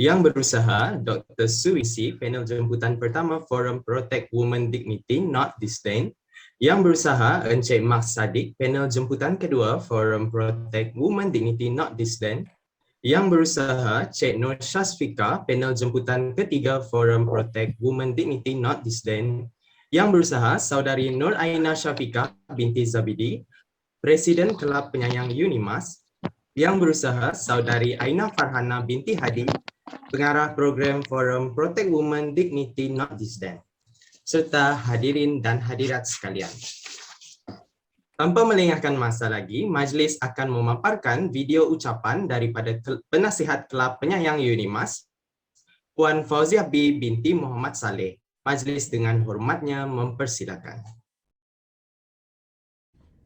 Yang berusaha Dr. Suwisi, panel jemputan pertama Forum Protect Women Dignity Not Disdain. Yang berusaha Encik Mak Sadiq, panel jemputan kedua Forum Protect Women Dignity Not Disdain. Yang berusaha Cik Nur Syasfika, panel jemputan ketiga Forum Protect Women Dignity Not Disdain. Yang berusaha Saudari Nur Aina Syafiqah binti Zabidi, Presiden Kelab Penyayang Unimas. Yang berusaha Saudari Aina Farhana binti Hadi, Pengarah Program Forum Protect Women Dignity Not Disdain, serta hadirin dan hadirat sekalian. Tanpa melengahkan masa lagi, majlis akan memaparkan video ucapan daripada Penasihat Kelab Penyayang Unimas, Puan Fauziah B. binti Muhammad Saleh. Majlis dengan hormatnya mempersilakan.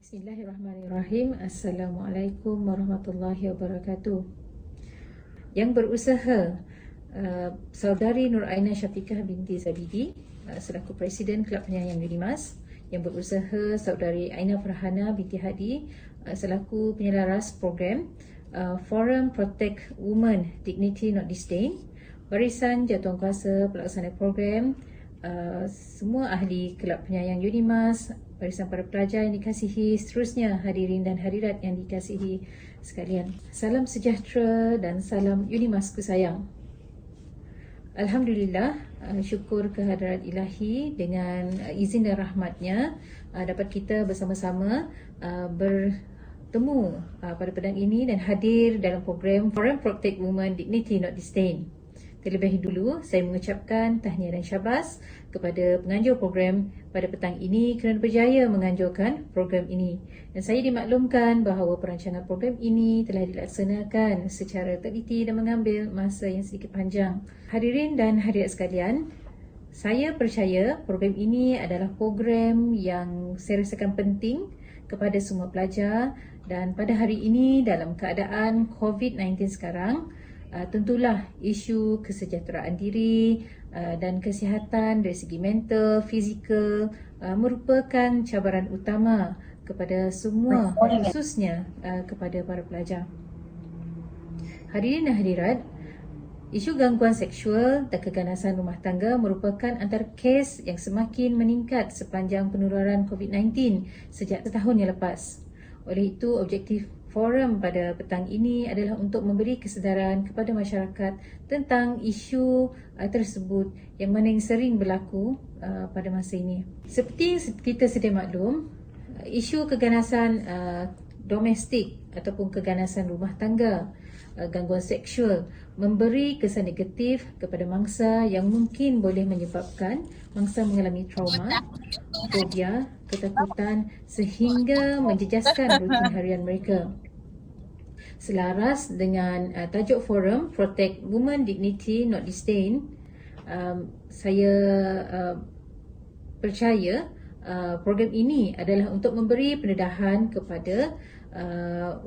Bismillahirrahmanirrahim. Assalamualaikum warahmatullahi wabarakatuh. Yang berusaha Saudari Nur Aina Syafiqah binti Zabidi selaku Presiden Kelab Penyayang Unimas. Yang berusaha Saudari Aina Farhana binti Hadi selaku penyelaras program Forum Protect Women Dignity Not Disdain. Barisan Jawatankuasa Pelaksana Program, semua ahli Kelab Penyayang Unimas, barisan para pelajar yang dikasihi, seterusnya hadirin dan hadirat yang dikasihi sekalian. Salam sejahtera dan salam Unimasku sayang. Alhamdulillah, syukur kehadrat ilahi dengan izin dan rahmatnya dapat kita bersama-sama bertemu pada pedang ini dan hadir dalam program Forum Protect Women Dignity Not Disdain. Terlebih dulu, saya mengucapkan tahniah dan syabas kepada penganjur program pada petang ini kerana berjaya menganjurkan program ini. Dan saya dimaklumkan bahawa perancangan program ini telah dilaksanakan secara teliti dan mengambil masa yang sedikit panjang. Hadirin dan hadirat sekalian, saya percaya program ini adalah program yang saya rasakan penting kepada semua pelajar, dan pada hari ini dalam keadaan COVID-19 sekarang, tentulah isu kesejahteraan diri dan kesihatan dari segi mental, fizikal merupakan cabaran utama kepada semua, khususnya kepada para pelajar. Hadirin dan hadirat, isu gangguan seksual dan keganasan rumah tangga merupakan antara kes yang semakin meningkat sepanjang penularan COVID-19 sejak setahun yang lepas. Oleh itu, objektif forum pada petang ini adalah untuk memberi kesedaran kepada masyarakat tentang isu tersebut yang mana yang sering berlaku pada masa ini. Seperti kita sedia maklum, isu keganasan domestik ataupun keganasan rumah tangga, gangguan seksual memberi kesan negatif kepada mangsa yang mungkin boleh menyebabkan mangsa mengalami trauma, fobia, ketakutan sehingga menjejaskan rutin harian mereka. Selaras dengan tajuk forum Protect Women Dignity Not Disdain, saya percaya program ini adalah untuk memberi pendedahan kepada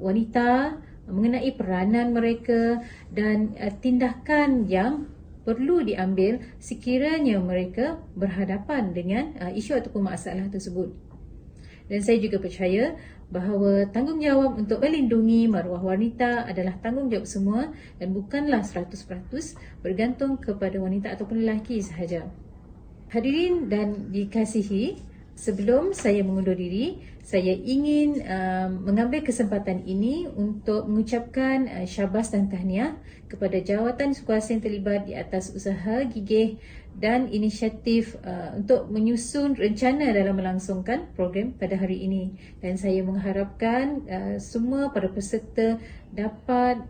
wanita mengenai peranan mereka dan tindakan yang perlu diambil sekiranya mereka berhadapan dengan isu ataupun masalah tersebut. Dan saya juga percaya bahawa tanggungjawab untuk melindungi maruah wanita adalah tanggungjawab semua dan bukanlah 100% bergantung kepada wanita ataupun lelaki sahaja. Hadirin dan dikasihi, sebelum saya mengundur diri, saya ingin mengambil kesempatan ini untuk mengucapkan syabas dan tahniah kepada jawatan kuasa yang terlibat di atas usaha gigih dan inisiatif untuk menyusun rencana dalam melangsungkan program pada hari ini. Dan saya mengharapkan semua para peserta dapat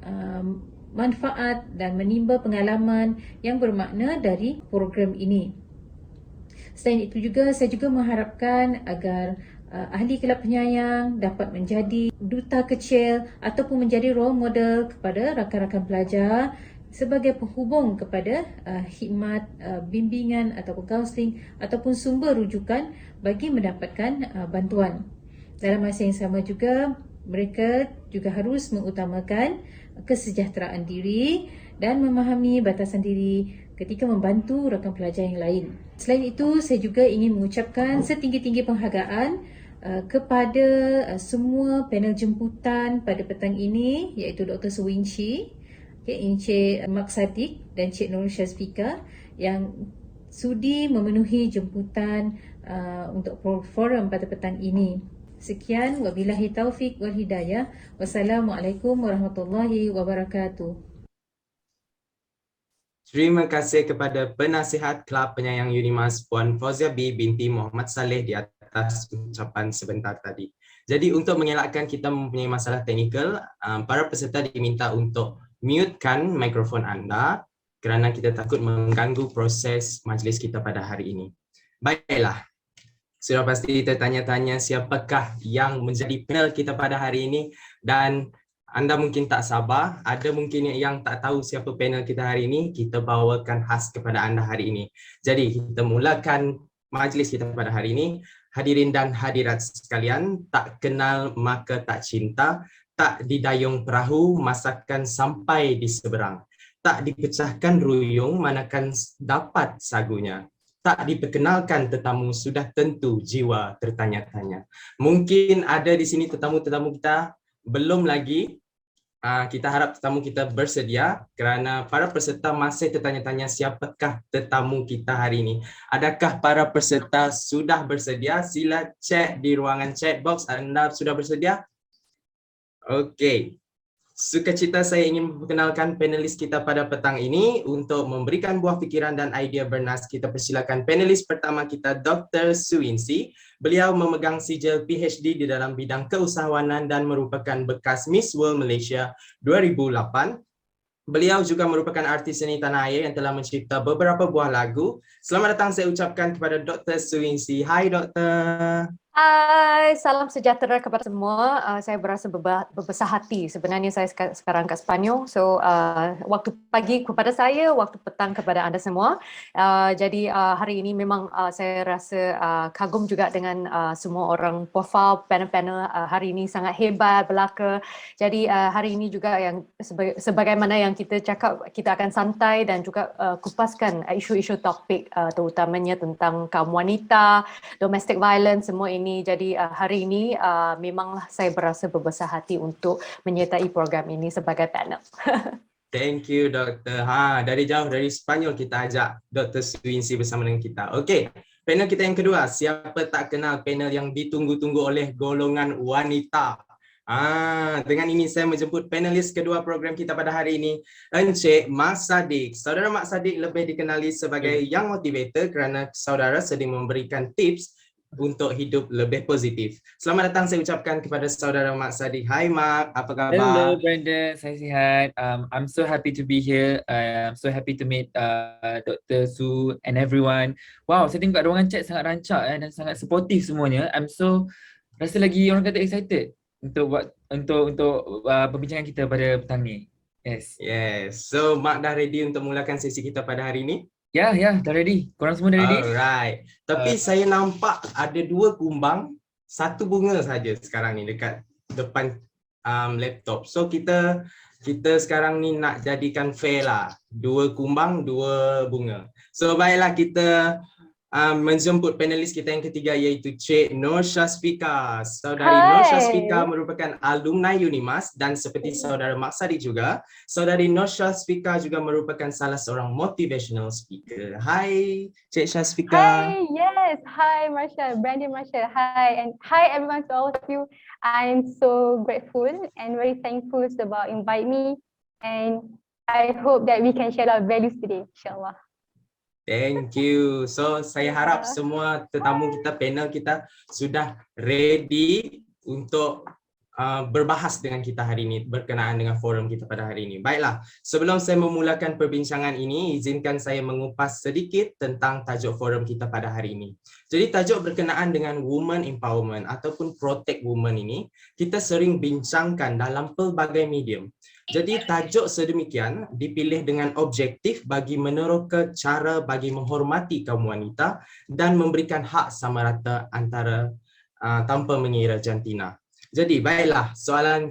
manfaat dan menimba pengalaman yang bermakna dari program ini. Selain itu juga, saya juga mengharapkan agar ahli kelab penyayang dapat menjadi duta kecil ataupun menjadi role model kepada rakan-rakan pelajar sebagai penghubung kepada khidmat bimbingan ataupun kaunseling ataupun sumber rujukan bagi mendapatkan bantuan. Dalam masa yang sama juga, mereka juga harus mengutamakan kesejahteraan diri dan memahami batasan diri ketika membantu rakan pelajar yang lain. Selain itu, saya juga ingin mengucapkan setinggi-tinggi penghargaan kepada semua panel jemputan pada petang ini, iaitu Dr. Suwinci Encik Mak Sadiq dan Cik Nur Syazfika yang sudi memenuhi jemputan untuk forum pada petang ini. Sekian, wabillahi taufik wal hidayah. Wassalamualaikum warahmatullahi wabarakatuh. Terima kasih kepada penasihat Kelab Penyayang Unimas Puan Fauzia B binti Muhammad Saleh di atas ucapan sebentar tadi. Jadi untuk mengelakkan kita mempunyai masalah teknikal, para peserta diminta untuk mutekan mikrofon anda kerana kita takut mengganggu proses majlis kita pada hari ini. Baiklah, sudah pasti tertanya-tanya siapakah yang menjadi panel kita pada hari ini, dan anda mungkin tak sabar, ada mungkin yang tak tahu siapa panel kita hari ini, kita bawakan khas kepada anda hari ini. Jadi kita mulakan majlis kita pada hari ini. Hadirin dan hadirat sekalian, tak kenal maka tak cinta, tak didayung perahu masakan sampai di seberang. Tak dipecahkan ruyung manakan dapat sagunya. Tak diperkenalkan tetamu sudah tentu jiwa tertanya-tanya. Mungkin ada di sini tetamu-tetamu kita, belum lagi. Kita harap tetamu kita bersedia kerana para peserta masih tertanya-tanya siapakah tetamu kita hari ini. Adakah para peserta sudah bersedia? Sila cek di ruangan chat box, anda sudah bersedia? Okey. Sukacita saya ingin memperkenalkan panelis kita pada petang ini. Untuk memberikan buah fikiran dan idea bernas, kita persilakan panelis pertama kita, Dr. Suwinsi. Beliau memegang sijil PhD di dalam bidang keusahawanan dan merupakan bekas Miss World Malaysia 2008. Beliau juga merupakan artis seni tanah air yang telah mencipta beberapa buah lagu. Selamat datang saya ucapkan kepada Dr. Suwinsi. Hai Doktor. Hai, salam sejahtera kepada semua. Saya berasa berbesar hati. Sebenarnya saya sekarang kat Sepanyol. So, waktu pagi kepada saya, waktu petang kepada anda semua. Jadi hari ini memang saya rasa kagum juga dengan semua orang profil panel-panel hari ini sangat hebat belaka. Jadi hari ini juga yang sebagaimana yang kita cakap, kita akan santai dan juga kupaskan isu-isu topik terutamanya tentang kaum wanita, domestic violence, semua ini. Jadi hari ini memanglah saya berasa berbesar hati untuk menyertai program ini sebagai panel. Thank you Doktor. Dari jauh dari Sepanyol kita ajak Dr. Suwinsi bersama dengan kita. Okey, panel kita yang kedua, siapa tak kenal panel yang ditunggu-tunggu oleh golongan wanita. Dengan ini saya menjemput panelis kedua program kita pada hari ini, Encik Mak Sadiq. Saudara Mak Sadiq lebih dikenali sebagai Young Motivator kerana saudara sering memberikan tips untuk hidup lebih positif. Selamat datang saya ucapkan kepada saudara Mak Sadiq. Hai Mak, apa khabar? Hello Brenda, saya sihat. I'm so happy to be here. I'm so happy to meet Dr. Su and everyone. Wow, saya tengok kat ruangan chat sangat rancak dan sangat supportive semuanya. I'm so rasa lagi orang kata excited untuk perbincangan kita pada petang ni. Yes. So Mak dah ready untuk mulakan sesi kita pada hari ini? Ya, dah ready. Korang semua dah ready? Alright. Tapi saya nampak ada 2 kumbang, 1 bunga saja sekarang ni dekat depan laptop. So kita sekarang ni nak jadikan fair lah. 2 kumbang, 2 bunga. So baiklah kita menjemput panelis kita yang ketiga, iaitu Cik Nur Syazfika. Saudari Nur Syazfika merupakan alumni Unimas dan seperti saudara Mak Sadiq juga, saudari Nur Syazfika juga merupakan salah seorang motivational speaker. Hai Cik Syazfika. Hi, yes. Hi Marshall, Brandon Marshall. Hi, and hi everyone, to all of you. I'm so grateful and very thankful about inviting me, and I hope that we can share our values today, insyaAllah. Thank you. So saya harap semua tetamu kita, panel kita sudah ready untuk berbahas dengan kita hari ini berkenaan dengan forum kita pada hari ini. Baiklah, sebelum saya memulakan perbincangan ini, izinkan saya mengupas sedikit tentang tajuk forum kita pada hari ini. Jadi tajuk berkenaan dengan woman empowerment ataupun protect woman ini, kita sering bincangkan dalam pelbagai medium. Jadi tajuk sedemikian dipilih dengan objektif bagi meneroka cara bagi menghormati kaum wanita dan memberikan hak sama rata antara tanpa mengira jantina. Jadi baiklah,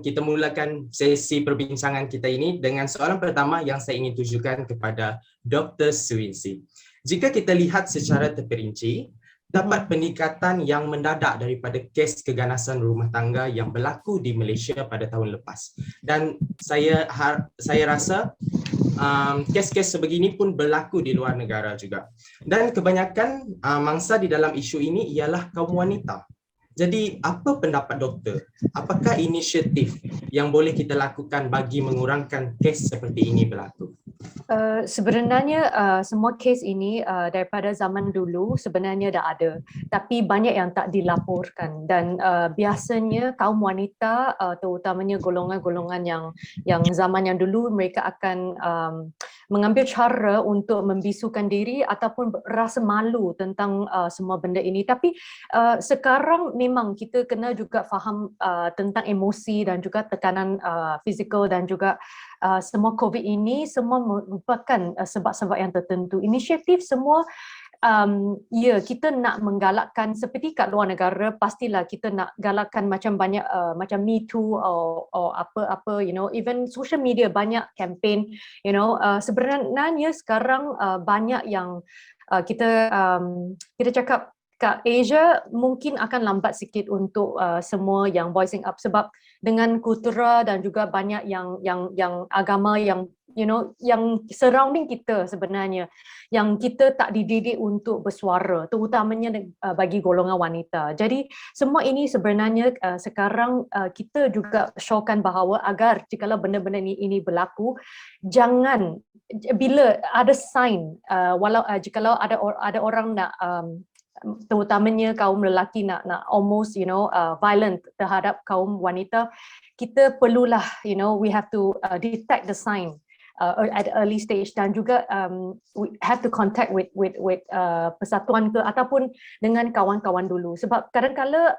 kita mulakan sesi perbincangan kita ini dengan soalan pertama yang saya ingin tujukan kepada Dr. Suwinsi. Jika kita lihat secara terperinci, dapat peningkatan yang mendadak daripada kes keganasan rumah tangga yang berlaku di Malaysia pada tahun lepas. Dan saya rasa kes-kes sebegini pun berlaku di luar negara juga. Dan kebanyakan mangsa di dalam isu ini ialah kaum wanita. Jadi apa pendapat doktor? Apakah inisiatif yang boleh kita lakukan bagi mengurangkan kes seperti ini berlaku? Sebenarnya semua kes ini daripada zaman dulu sebenarnya dah ada, tapi banyak yang tak dilaporkan dan biasanya kaum wanita terutamanya golongan-golongan yang zaman yang dulu mereka akan mengambil cara untuk membisukan diri ataupun rasa malu tentang semua benda ini. Tapi sekarang memang kita kena juga faham tentang emosi dan juga tekanan fizikal dan juga semua COVID ini semua merupakan sebab-sebab yang tertentu. Inisiatif semua, ya kita nak menggalakkan seperti kat luar negara, pastilah kita nak galakkan macam banyak macam Me Too or apa-apa, you know, even social media banyak campaign, you know, sebenarnya sekarang banyak yang kita cakap kat Asia mungkin akan lambat sikit untuk semua yang voicing up sebab dengan kultura dan juga banyak yang agama yang you know yang surrounding kita sebenarnya yang kita tak dididik untuk bersuara terutamanya bagi golongan wanita. Jadi semua ini sebenarnya sekarang kita juga showkan bahawa agar jikalau benda-benda ini berlaku, jangan bila ada sign walau jikalau ada orang nak terutamanya kaum lelaki nak almost you know violent terhadap kaum wanita, kita perlulah you know we have to detect the sign at the early stage dan juga we have to contact with persatuan ke ataupun dengan kawan-kawan dulu sebab kadang-kala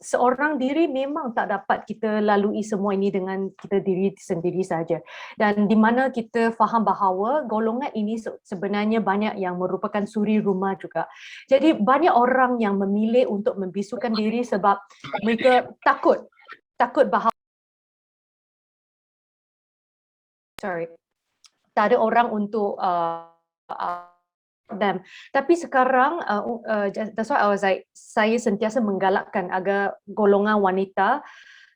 seorang diri memang tak dapat kita lalui semua ini dengan kita diri sendiri saja, dan di mana kita faham bahawa golongan ini sebenarnya banyak yang merupakan suri rumah juga. Jadi banyak orang yang memilih untuk membisukan diri sebab mereka takut bahawa tak ada orang untuk them. Tapi sekarang that's why I was like, saya sentiasa menggalakkan agar golongan wanita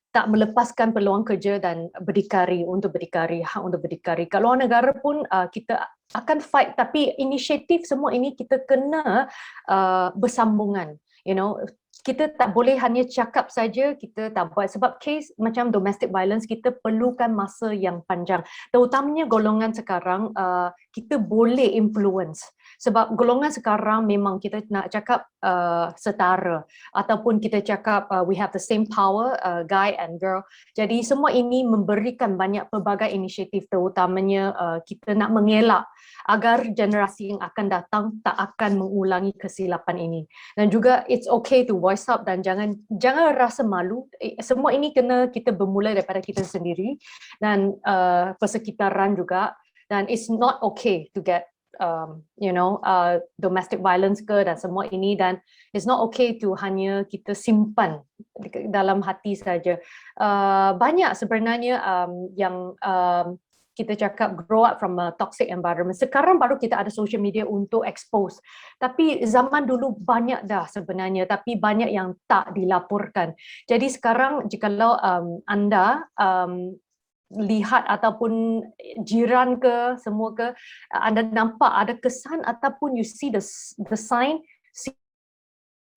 tak melepaskan peluang kerja dan berdikari, hak untuk berdikari. Kat luar negara pun kita akan fight, tapi inisiatif semua ini kita kena bersambungan, you know. Kita tak boleh hanya cakap saja, kita tak buat sebab case macam domestic violence kita perlukan masa yang panjang. Terutamanya golongan sekarang kita boleh influence sebab golongan sekarang memang kita nak cakap setara ataupun kita cakap we have the same power, guy and girl. Jadi semua ini memberikan banyak pelbagai inisiatif terutamanya kita nak mengelak agar generasi yang akan datang tak akan mengulangi kesilapan ini. Dan juga it's okay to voice up dan jangan rasa malu. Semua ini kena kita bermula daripada kita sendiri dan persekitaran juga, dan it's not okay to get you know domestic violence ke dan semua ini, dan it's not okay to hanya kita simpan dalam hati saja. Banyak sebenarnya yang kita cakap grow up from a toxic environment. Sekarang baru kita ada social media untuk expose. Tapi zaman dulu banyak dah sebenarnya, tapi banyak yang tak dilaporkan. Jadi sekarang jikalau anda lihat ataupun jiran ke semua ke anda nampak ada kesan ataupun you see the sign,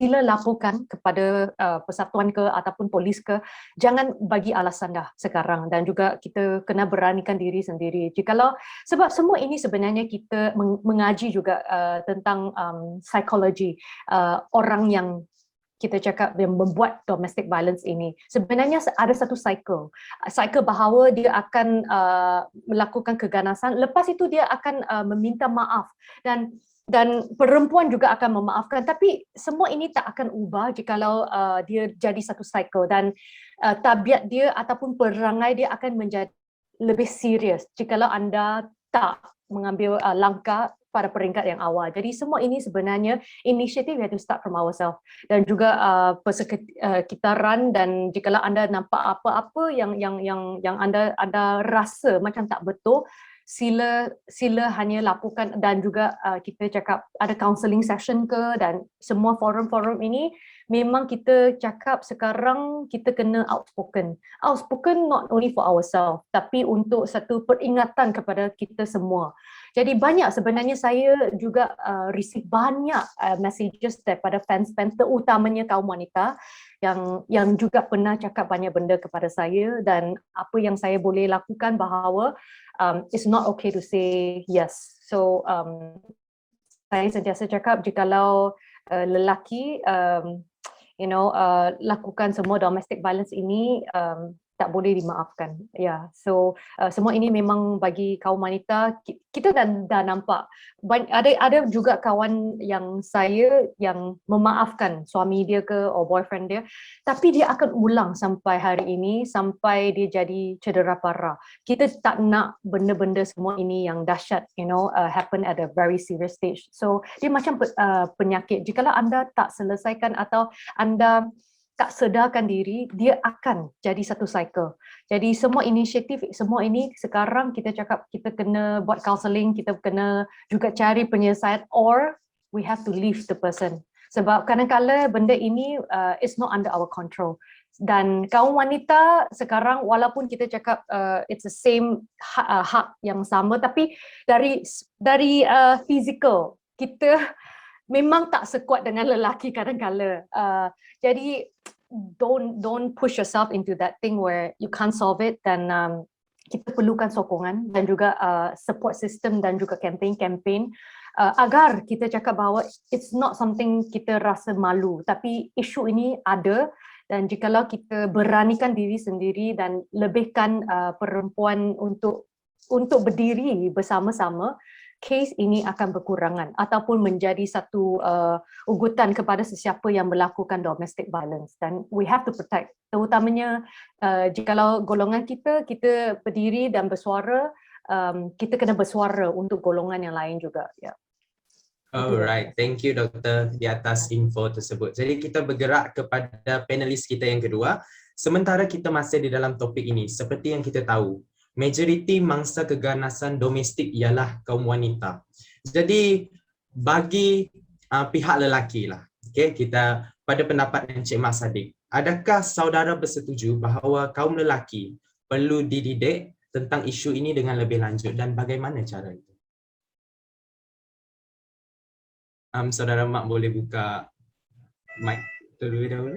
sila laporkan kepada persatuan ke ataupun polis ke. Jangan bagi alasan dah sekarang, dan juga kita kena beranikan diri sendiri. Jikalau sebab semua ini sebenarnya kita mengaji juga tentang psikologi orang yang kita cakap yang membuat domestic violence ini. Sebenarnya ada satu cycle bahawa dia akan melakukan keganasan, lepas itu dia akan meminta maaf dan perempuan juga akan memaafkan, tapi semua ini tak akan ubah jikalau dia jadi satu cycle, dan tabiat dia ataupun perangai dia akan menjadi lebih serius jikalau anda tak mengambil langkah pada peringkat yang awal. Jadi semua ini sebenarnya inisiatif we have to start from ourselves, dan juga persekitaran, dan jikalau anda nampak apa-apa yang anda rasa macam tak betul, sila hanya laporkan. Dan juga kita cakap ada counselling session ke, dan semua forum-forum ini memang kita cakap sekarang kita kena outspoken. Outspoken not only for ourselves, tapi untuk satu peringatan kepada kita semua. Jadi banyak sebenarnya saya juga receive banyak messages daripada fans-fans terutamanya kaum wanita yang juga pernah cakap banyak benda kepada saya, dan apa yang saya boleh lakukan bahawa it's not okay to say yes. So saya sentiasa cakap jikalau lelaki lakukan semua domestic violence ini tak boleh dimaafkan. So semua ini memang bagi kaum wanita, kita dah nampak ada juga kawan yang saya yang memaafkan suami dia ke atau boyfriend dia, tapi dia akan ulang sampai hari ini sampai dia jadi cedera parah. Kita tak nak benda-benda semua ini yang dahsyat happen at a very serious stage. So dia macam penyakit. Jikalau anda tak selesaikan atau anda tak sedarkan diri, dia akan jadi satu cycle. Jadi semua inisiatif, semua ini sekarang kita cakap kita kena buat counselling, kita kena juga cari penyelesaian, or we have to leave the person. Sebab kadang-kadang benda ini is not under our control. Dan kaum wanita sekarang walaupun kita cakap it's the same hak yang sama, tapi dari physical kita memang tak sekuat dengan lelaki kadang-kadang. Jadi don't push yourself into that thing where you can't solve it, dan kita perlukan sokongan dan juga support system dan juga campaign agar kita cakap bahawa it's not something kita rasa malu, tapi isu ini ada, dan jikalau kita beranikan diri sendiri dan lebihkan perempuan untuk berdiri bersama-sama, kes ini akan berkurangan ataupun menjadi satu ugutan kepada sesiapa yang melakukan domestic violence. Dan we have to protect, terutamanya jikalau golongan kita berdiri dan bersuara, kita kena bersuara untuk golongan yang lain juga. Alright, thank you Doktor di atas info tersebut. Jadi kita bergerak kepada panelis kita yang kedua. Sementara kita masih di dalam topik ini, seperti yang kita tahu, majoriti mangsa keganasan domestik ialah kaum wanita. Jadi bagi pihak lelaki lah, kita pada pendapat Encik Mak Saddiq, adakah saudara bersetuju bahawa kaum lelaki perlu dididik tentang isu ini dengan lebih lanjut, dan bagaimana cara itu? Saudara Mak boleh buka mic terlebih dahulu.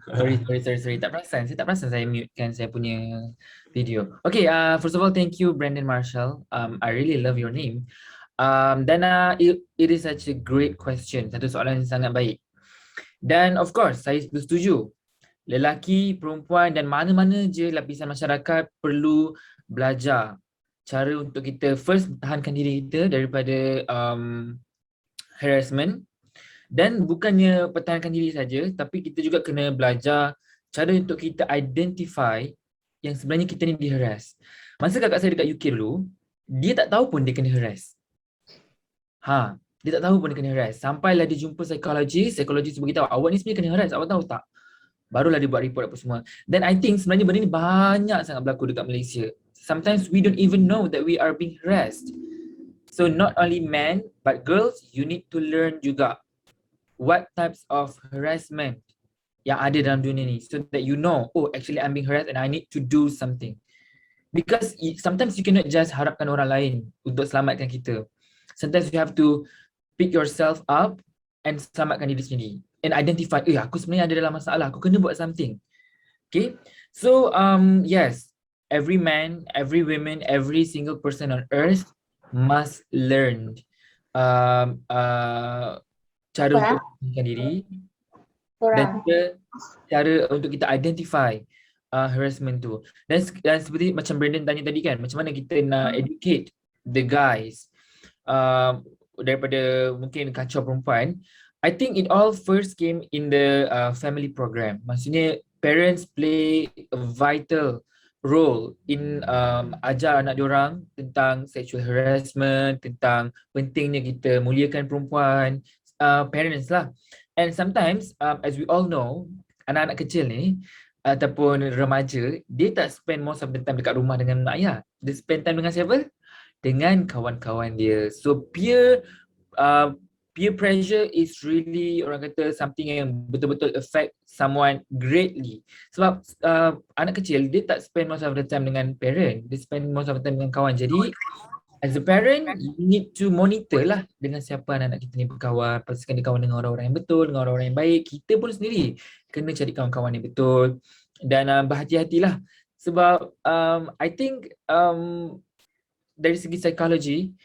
Sorry. Saya tak perasan saya mutekan saya punya video. Okay, first of all, thank you Brandon Marshall. I really love your name. Dan it is such a great question. Satu soalan yang sangat baik. Dan of course, saya setuju. Lelaki, perempuan dan mana-mana je lapisan masyarakat perlu belajar cara untuk kita first tahankan diri kita daripada harassment. Dan bukannya pertahankan diri saja, tapi kita juga kena belajar cara untuk kita identify yang sebenarnya kita ni di-harass. Masa kakak saya dekat UK dulu, dia tak tahu pun dia kena harass. Dia tak tahu pun dia kena harass. Sampailah dia jumpa psikologis beritahu, awak ni sebenarnya kena harass, awak tahu tak? Barulah dia buat report apa semua. Dan I think sebenarnya benda ni banyak sangat berlaku dekat Malaysia. Sometimes we don't even know that we are being harassed. So not only men, but girls, you need to learn juga what types of harassment yang ada dalam dunia ni, so that you know, oh actually I'm being harassed and I need to do something. Because sometimes you cannot just harapkan orang lain untuk selamatkan kita. Sometimes you have to pick yourself up and selamatkan diri sendiri and identify, aku sebenarnya ada dalam masalah, aku kena buat something. Okay, so yes, every man, every woman, every single person on earth must learn cara untuk menjaga diri dan juga cara untuk kita identify harassment tu. Dan seperti macam Brandon tanya tadi kan, macam mana kita nak educate the guys daripada mungkin kacau perempuan. I think it all first came in the family program. Maksudnya parents play a vital role in ajar anak diorang tentang sexual harassment, tentang pentingnya kita muliakan perempuan, parents lah. And sometimes as we all know, anak-anak kecil ni ataupun remaja, dia tak spend most of the time dekat rumah dengan mak ayah. Dia spend time dengan siapa? Dengan kawan-kawan dia. So peer peer pressure is really orang kata something yang betul-betul affect someone greatly. Sebab anak kecil dia tak spend most of the time dengan parent, dia spend most of the time dengan kawan. Jadi as a parent, you need to monitor lah dengan siapa anak-anak kita ni berkawan, pastikan dia kawan dengan orang-orang yang betul, dengan orang-orang yang baik. Kita pun sendiri kena cari kawan-kawan yang betul dan berhati-hatilah. Sebab I think dari segi psikologi,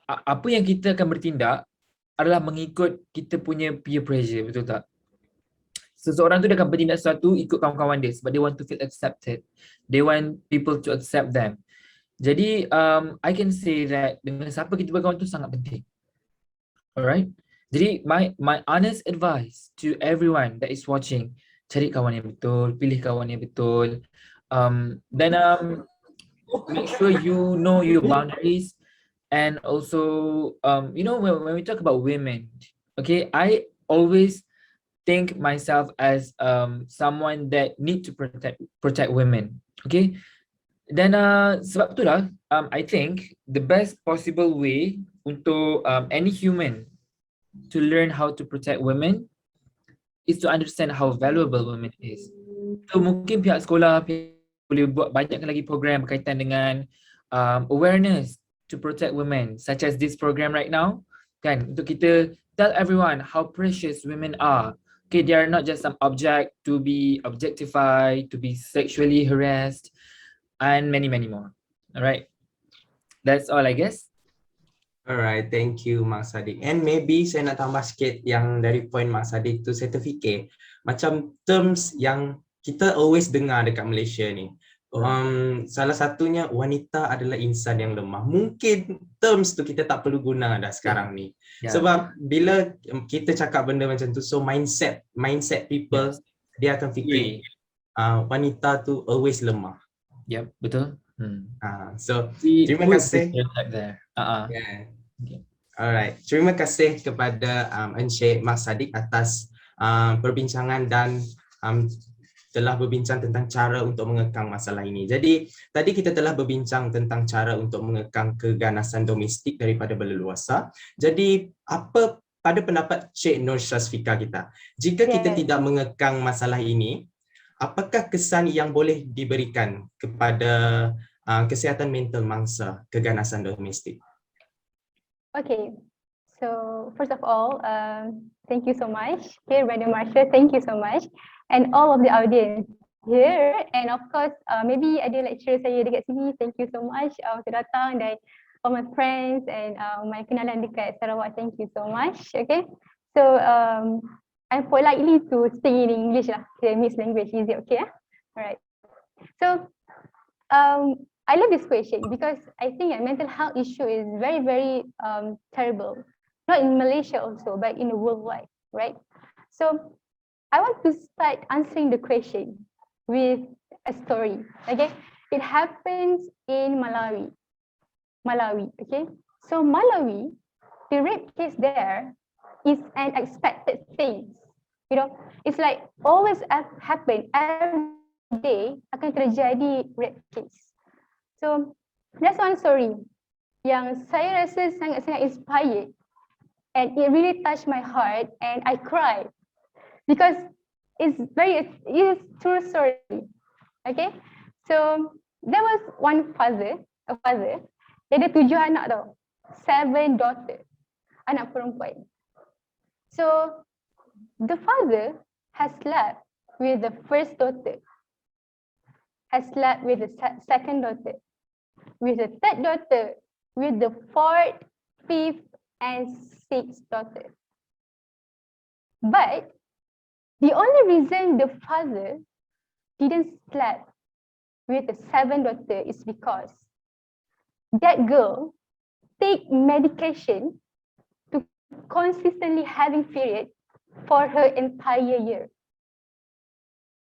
apa yang kita akan bertindak adalah mengikut kita punya peer pressure, betul tak? Seseorang tu dia akan bertindak sesuatu ikut kawan-kawan dia sebab they want to feel accepted. They want people to accept them. Jadi I can say that dengan siapa kita berkawan tu sangat penting. Alright. Jadi my honest advice to everyone that is watching, cari kawan yang betul, pilih kawan yang betul. Dan make sure you know your boundaries, and also you know, when we talk about women, okay, I always think myself as someone that need to protect women, okay. Dan sebab itulah I think the best possible way untuk any human to learn how to protect women is to understand how valuable women is. So mungkin pihak sekolah boleh buat banyak lagi program berkaitan dengan awareness to protect women, such as this program right now, kan, untuk kita tell everyone how precious women are. Okay, they are not just some object to be objectified, to be sexually harassed, and many more. Alright, that's all I guess. Alright, thank you Mak Sadiq. And maybe saya nak tambah sikit yang dari point Mak Sadiq tu, saya terfikir macam terms yang kita always dengar dekat Malaysia ni. Salah satunya wanita adalah insan yang lemah. Mungkin terms tu kita tak perlu guna dah sekarang ni. Sebab bila kita cakap benda macam tu, so mindset people, dia akan fikir wanita tu always lemah. Yep, betul. So terima kasih. Yeah. Okay. Alright, terima kasih kepada Encik Mak Sadiq atas perbincangan dan telah berbincang tentang cara untuk mengekang masalah ini. Jadi tadi kita telah berbincang tentang cara untuk mengekang keganasan domestik daripada berleluasa. Jadi apa pada pendapat Cik Nur Syazfika kita, jika kita tidak mengekang masalah ini, apakah kesan yang boleh diberikan kepada kesihatan mental mangsa keganasan domestik? Okay, so first of all, thank you so much. Okay, Brandon Marshall, thank you so much. And all of the audience here, and of course, maybe ada lecturer saya dekat sini, thank you so much untuk datang, dan all my friends and my kenalan dekat Sarawak, thank you so much. Okay, so I'm politely to speak in English lah, the mixed language, is it okay? Alright. So I love this question because I think a mental health issue is very terrible, not in Malaysia also, but in the worldwide, right? So I want to start answering the question with a story. Okay, it happens in Malawi. Okay, so Malawi, the rape case there is an expected thing. You know, it's like always happen every day akan terjadi rape case. So that's one story yang saya rasa sangat inspired, and it really touched my heart, and I cried because it's true story. Okay, so there was one father, dia ada 7 anak tau, 7 daughters, anak perempuan. So the father has slept with the first daughter, has slept with the second daughter, with the third daughter, with the fourth, fifth, and sixth daughter. But the only reason the father didn't sleep with the 7th daughter is because that girl take medication to consistently having period for her entire year.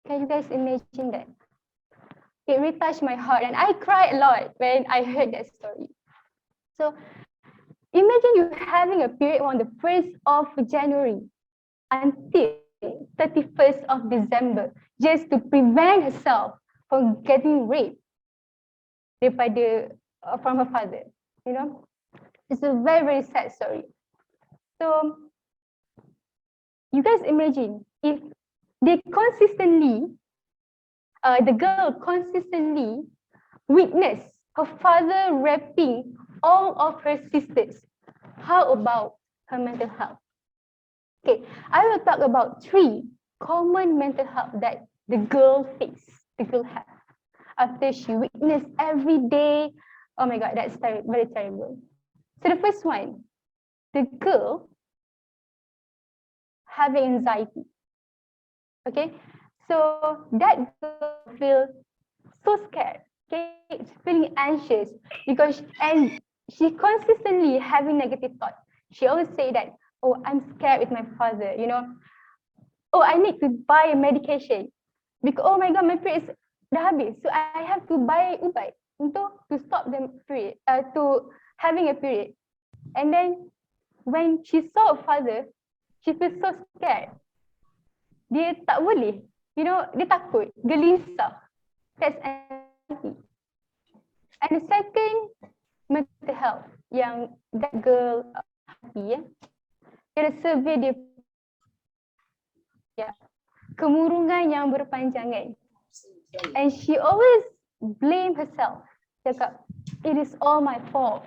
Can you guys imagine that? It really touched my heart, and I cried a lot when I heard that story. So imagine you having a period on the 1st of January until 31st of December just to prevent herself from getting raped from her father. You know, it's a very sad story. So you guys imagine if they consistently, the girl consistently witness her father raping all of her sisters. How about her mental health? Okay, I will talk about 3 common mental health that the girl have after she witnessed every day. Oh my God, that's very terrible. So the first one, the girl having anxiety. Okay, so that girl feels so scared. Okay, it's feeling anxious because she consistently having negative thoughts. She always say that, oh, I'm scared with my father, you know. Oh, I need to buy a medication because oh my God, my period is dah habis, so I have to buy ubat untuk to stop the period, to having a period. And then when she saw her father, she feels so scared. Dia tak boleh, you know, dia takut, gelisah. That's anxiety. And the second mental health yang that girl hati, dia survey dia, kemurungan yang berpanjangan. And she always blame herself. Cakap, it is all my fault.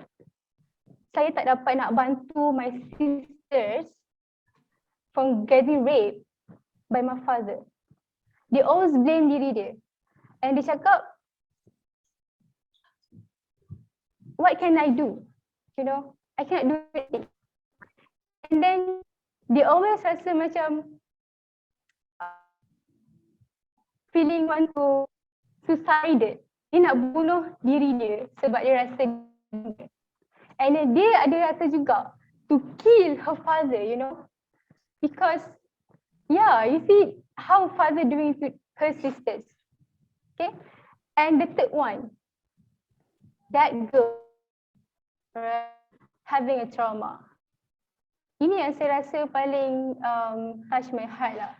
Saya tak dapat nak bantu my sisters from getting raped by my father. They always blame diri dia. And dia cakap, what can I do? You know, I cannot do anything. And then they always rasa macam feeling want to suicide. Dia nak bunuh diri dia sebab dia rasa. And then dia ada rasa juga to kill her father, you know. Because, yeah, you see how father doing to her sisters. Okay. And the third one, that girl having a trauma. Ini yang saya rasa paling touch my heart lah.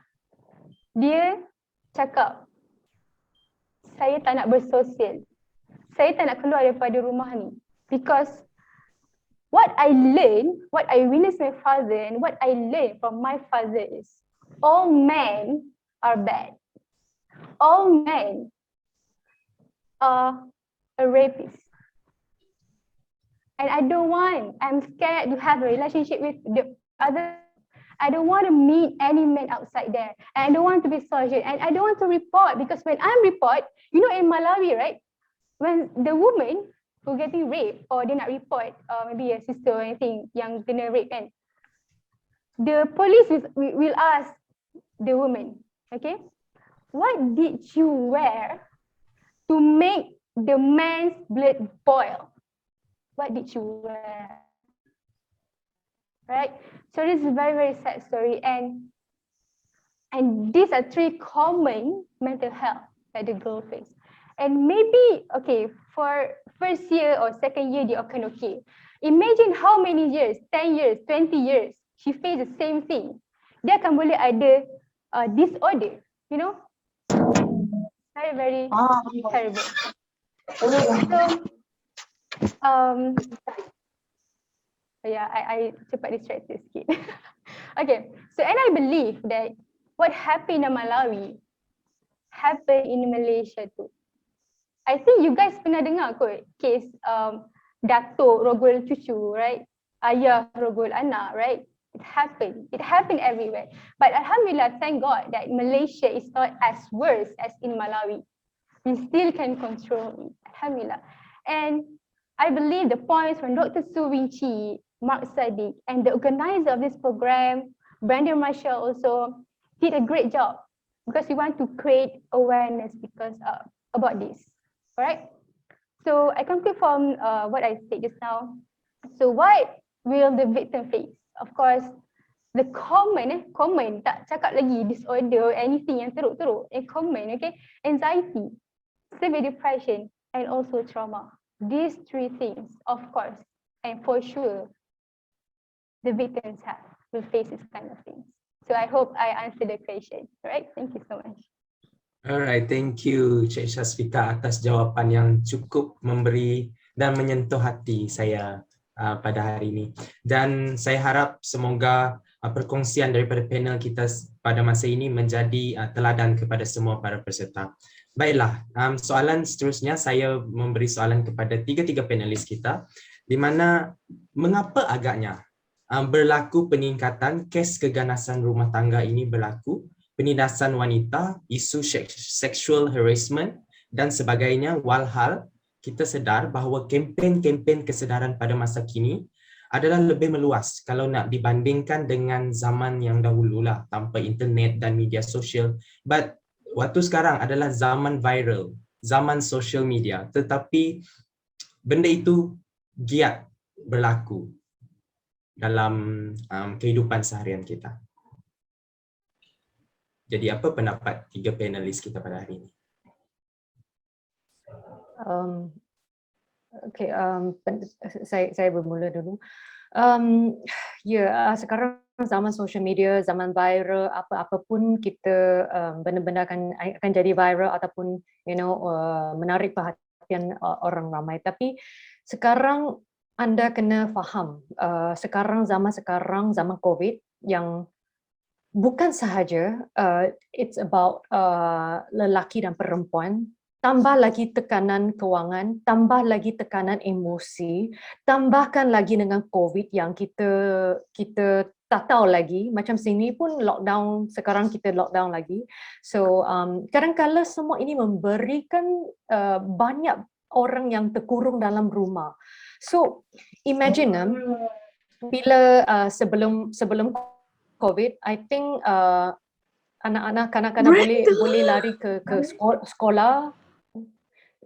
Dia cakap, saya tak nak bersosial. Saya tak nak keluar daripada rumah ni. Because what I learn, what I witness my father and what I learn from my father is all men are bad. All men are a rapist. And I don't want, I'm scared to have a relationship with the other. I don't want to meet any men outside there. And I don't want to be social. And I don't want to report because when I report, you know in Malawi, right? When the woman who getting raped or they not report, maybe a sister or anything yang kena rape kan, the police will ask the woman, okay, what did you wear to make the man's blood boil? What did you wear? Right? So this is a very, very sad story. And these are 3 common mental health that the girl face. And maybe, okay, for first year or second year, they are okay. Imagine how many years, 10 years, 20 years, she faced the same thing. Dia akan boleh ada disorder, you know? Very, very terrible. So, yeah, I cepat distracted sikit. Okay, so and I believe that what happened in Malawi happened in Malaysia too. I think you guys pernah dengar kot case datuk rogol cucu, right? Ayah rogol anak, right? It happened everywhere. But alhamdulillah, thank God that Malaysia is not as worse as in Malawi. We still can control it, alhamdulillah. And I believe the points from Dr. Su Winchi, Mark Sadiq, and the organizer of this program, Brandon Marshall, also did a great job because we want to create awareness because about this. All right. So I conclude from what I said just now. So what will the victim face? Of course, the common, tak cakap lagi disorder, anything yang teruk-teruk, common, okay? Anxiety, severe depression, and also trauma. These 3 things, of course, and for sure, the victims will face this kind of things. So I hope I answered the question. All right, thank you so much. Alright, thank you Cik Syazfika atas jawapan yang cukup memberi dan menyentuh hati saya. pada hari ini. Dan saya harap semoga perkongsian daripada panel kita pada masa ini menjadi teladan kepada semua para peserta. Baiklah, soalan seterusnya saya memberi soalan kepada tiga-tiga panelis kita, di mana mengapa agaknya berlaku peningkatan kes keganasan rumah tangga ini berlaku, penindasan wanita, isu sexual harassment dan sebagainya, walhal kita sedar bahawa kempen-kempen kesedaran pada masa kini adalah lebih meluas kalau nak dibandingkan dengan zaman yang dahululah tanpa internet dan media sosial. But waktu sekarang adalah zaman viral, zaman social media, tetapi benda itu giat berlaku dalam kehidupan seharian kita. Jadi apa pendapat tiga panelis kita pada hari ini? Okay, saya bermula dulu. Sekarang zaman social media, zaman viral, apa pun kita benda-benda akan jadi viral ataupun menarik perhatian orang ramai. Tapi sekarang anda kena faham, sekarang zaman COVID yang bukan sahaja it's about lelaki dan perempuan, tambah lagi tekanan kewangan, tambah lagi tekanan emosi, tambahkan lagi dengan COVID yang kita tak tahu lagi, macam sini pun lockdown, sekarang kita lockdown lagi. So kadang-kadang semua ini memberikan banyak orang yang terkurung dalam rumah. So imagine bila sebelum COVID, I think anak-anak kanak-kanak boleh lari ke sekolah,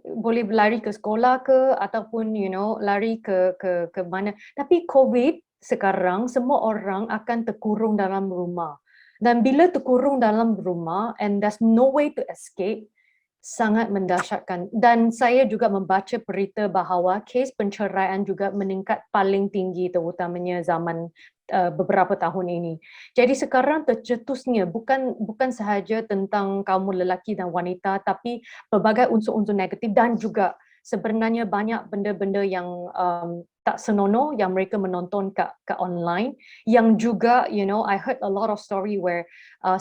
boleh lari ke sekolah ke ataupun lari ke mana. Tapi COVID sekarang semua orang akan terkurung dalam rumah. Dan bila terkurung dalam rumah and there's no way to escape, sangat mendahsyatkan. Dan saya juga membaca berita bahawa kes penceraian juga meningkat paling tinggi terutamanya zaman beberapa tahun ini. Jadi sekarang tercetusnya bukan sahaja tentang kaum lelaki dan wanita, tapi pelbagai unsur-unsur negatif dan juga sebenarnya banyak benda-benda yang tak senonoh yang mereka menonton kat online, yang juga I heard a lot of story where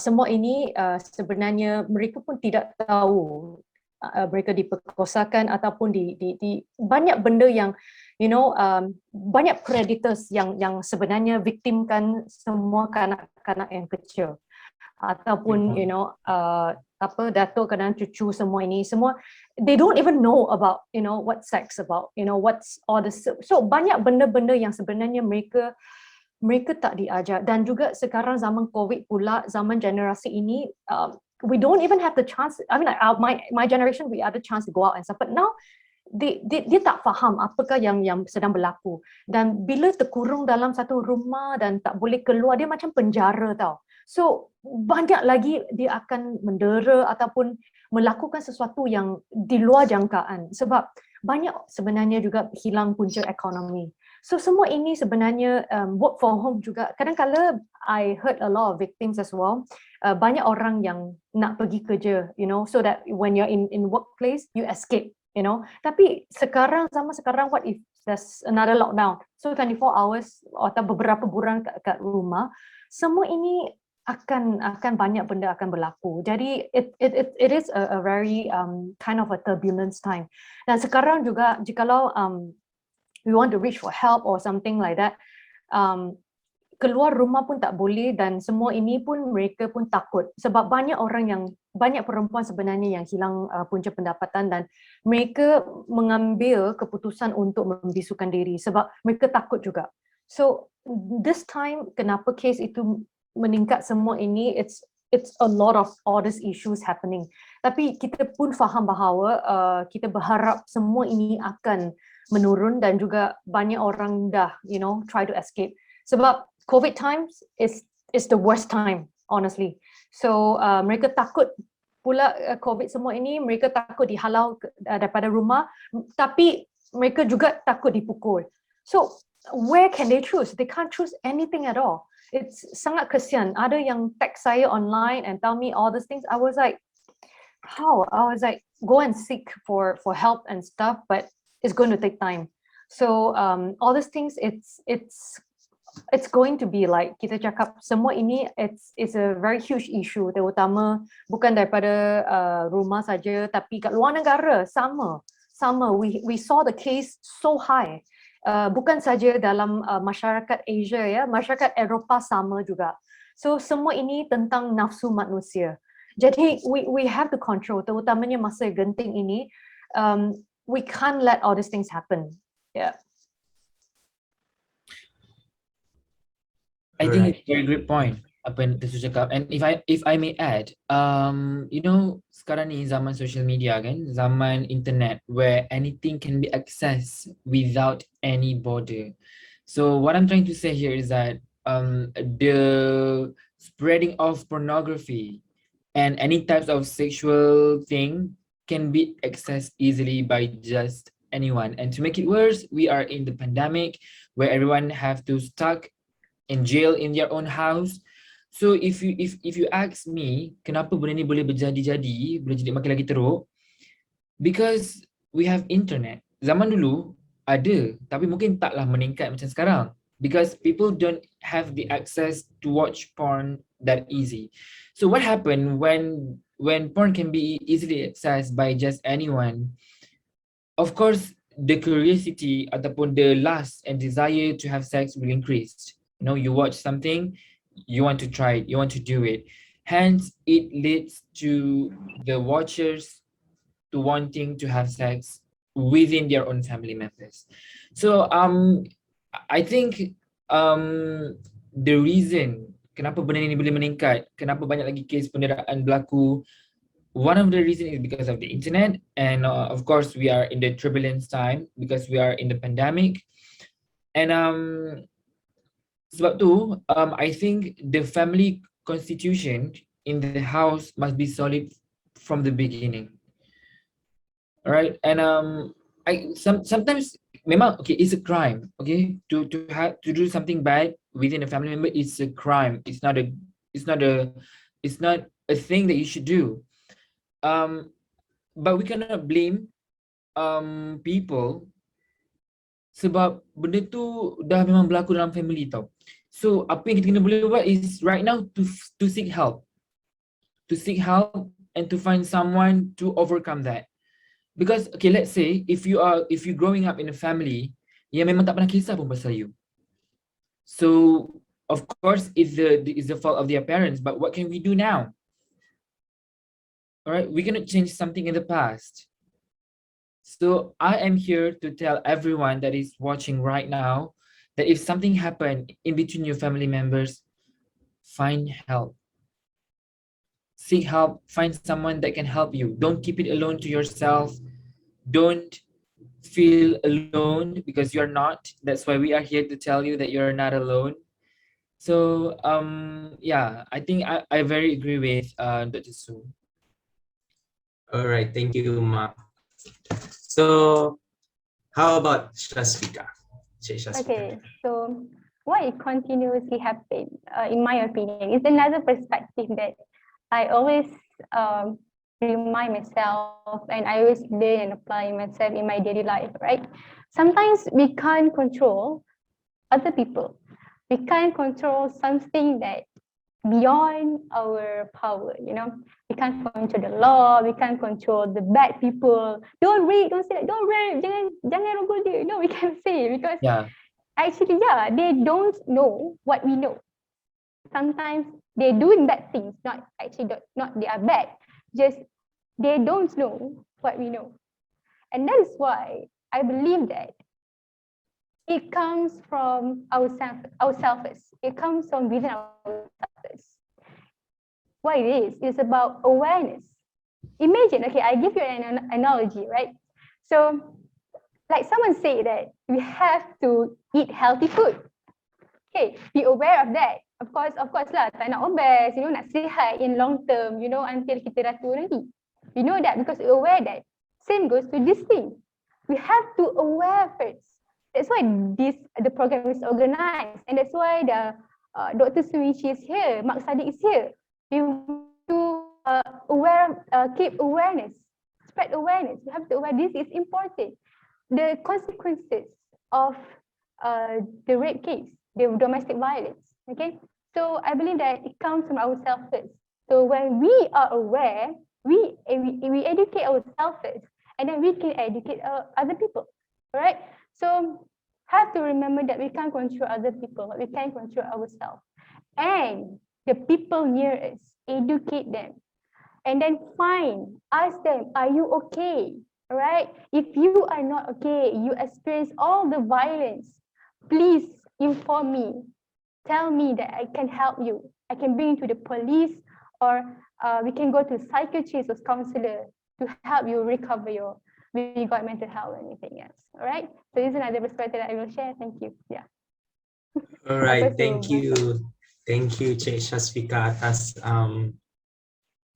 semua ini sebenarnya mereka pun tidak tahu mereka diperkosakan ataupun di banyak benda yang banyak predators yang sebenarnya victimkan semua kanak-kanak yang kecil ataupun datuk kadang cucu semua ini semua they don't even know about what sex about what's all this. So banyak benda-benda yang sebenarnya mereka tak diajar. Dan juga sekarang zaman COVID pula, zaman generasi ini we don't even have the chance. I mean my generation we had the chance to go out and stuff, but now dia tak faham apakah yang sedang berlaku. Dan bila terkurung dalam satu rumah dan tak boleh keluar, dia macam penjara tau. So banyak lagi dia akan mendera ataupun melakukan sesuatu yang di luar jangkaan, sebab banyak sebenarnya juga hilang punca ekonomi. So semua ini sebenarnya work from home juga. Kadang-kadang I heard a lot of victims as well. Banyak orang yang nak pergi kerja, so that when you're in workplace you escape. Tapi zaman sekarang, what if there's another lockdown? So 24 hours atau beberapa bulan kat rumah, semua ini akan banyak benda akan berlaku. Jadi it is a very kind of a turbulence time. Dan sekarang juga jikalau we want to reach for help or something like that, keluar rumah pun tak boleh, dan semua ini pun mereka pun takut sebab banyak perempuan sebenarnya yang hilang punca pendapatan dan mereka mengambil keputusan untuk membisukan diri sebab mereka takut juga. So this time kenapa kes itu meningkat semua ini, it's a lot of all these issues happening. Tapi kita pun faham bahawa kita berharap semua ini akan menurun dan juga banyak orang dah try to escape sebab COVID times is the worst time, honestly. So mereka takut pula COVID semua ini, mereka takut dihalau daripada rumah, tapi mereka juga takut dipukul. So where can they choose? They can't choose anything at all. It's sangat kesian. Ada yang text saya online and tell me all these things. I was like, how? I was like, go and seek for help and stuff, but it's going to take time. So all these things, it's going to be like kita cakap semua ini it's a very huge issue, terutama bukan daripada rumah saja tapi kat luar negara sama we saw the case so high, bukan saja dalam masyarakat Asia ya, masyarakat Eropah sama juga. So semua ini tentang nafsu manusia. Jadi we have to control, terutamanya masa genting ini. We can't let all these things happen. Yeah. I think it's a very great point apa yang Tesu cakap. And if I may add, you know, sekarang ni zaman social media kan, zaman internet where anything can be accessed without any border. So what I'm trying to say here is that the spreading of pornography and any types of sexual thing can be accessed easily by just anyone. And to make it worse, we are in the pandemic where everyone have to stuck in jail in their own house. So if you ask me, kenapa benda ni boleh berjadi-jadi, boleh jadi makin lagi teruk? Because we have internet. Zaman dulu ada, tapi mungkin taklah meningkat macam sekarang. Because people don't have the access to watch porn that easy. So what happened when porn can be easily accessed by just anyone? Of course, the curiosity ataupun the lust and desire to have sex will increase. You know, you watch something, you want to try it, you want to do it. Hence, it leads to the watchers to wanting to have sex within their own family members. So, I think the reason kenapa benda ini boleh meningkat, kenapa banyak lagi kes penderaan berlaku, one of the reasons is because of the internet, and of course we are in the turbulence time because we are in the pandemic. And sebab tu, I think the family constitution in the house must be solid from the beginning. Alright, and sometimes memang okay, it's a crime. Okay, to do something bad within a family member, it's a crime. It's not a thing that you should do. But we cannot blame people sebab benda tu dah memang berlaku dalam family tau. So apa yang kita kena boleh buat is right now to seek help. To seek help and to find someone to overcome that. Because okay, let's say if you growing up in a family yang memang tak pernah kisah pun pasal you. So of course it's the fault of their parents, but what can we do now? All right, we cannot change something in the past. So I am here to tell everyone that is watching right now that if something happened in between your family members, find help. Seek help, find someone that can help you. Don't keep it alone to yourself. Don't feel alone because you're not. That's why we are here to tell you that you're not alone. So yeah, I think I very agree with Dr. Su. All right, thank you, Mark. So, how about Shasvika? Okay, so why it continuously happens, in my opinion, is another perspective that I always remind myself, and I always learn and apply myself in my daily life, right? Sometimes we can't control other people. We can't control something that beyond our power, you know. We can't control the law, we can't control the bad people. Don't rape, don't say that, don't rape, jangan rogol dia. No, we can't say because actually, they don't know what we know. Sometimes they're doing bad things, not they are bad, just they don't know what we know. And that is why I believe that it comes from ourselves. It comes from within ourselves. What it is about awareness. Imagine, okay, I give you an analogy, right? So, like someone say that we have to eat healthy food. Okay, be aware of that. Of course lah, tak nak obese, you know, nak sihat in long term, you know, until kita dah tua nanti. We know that because we're aware that. Same goes to this thing. We have to aware first. That's why the program is organized, and that's why the Dr. Suichi is here, Mark Sadiq is here. We to keep awareness, spread awareness. We have to aware this is important. The consequences of the rape case, the domestic violence. Okay, so I believe that it comes from ourselves first. So when we are aware, we educate ourselves first, and then we can educate other people. Right? So have to remember that we can't control other people, but we can control ourselves. And the people near us, educate them. And then ask them, are you okay? All right? If you are not okay, you experience all the violence, please inform me. Tell me that I can help you. I can bring you to the police, or we can go to psychiatrist or counselor to help you recover your, when you got mental health or anything else. All right? So this is another perspective that I will share. Thank you. Yeah. Alright, thank you. Thank you Cik Syazfika atas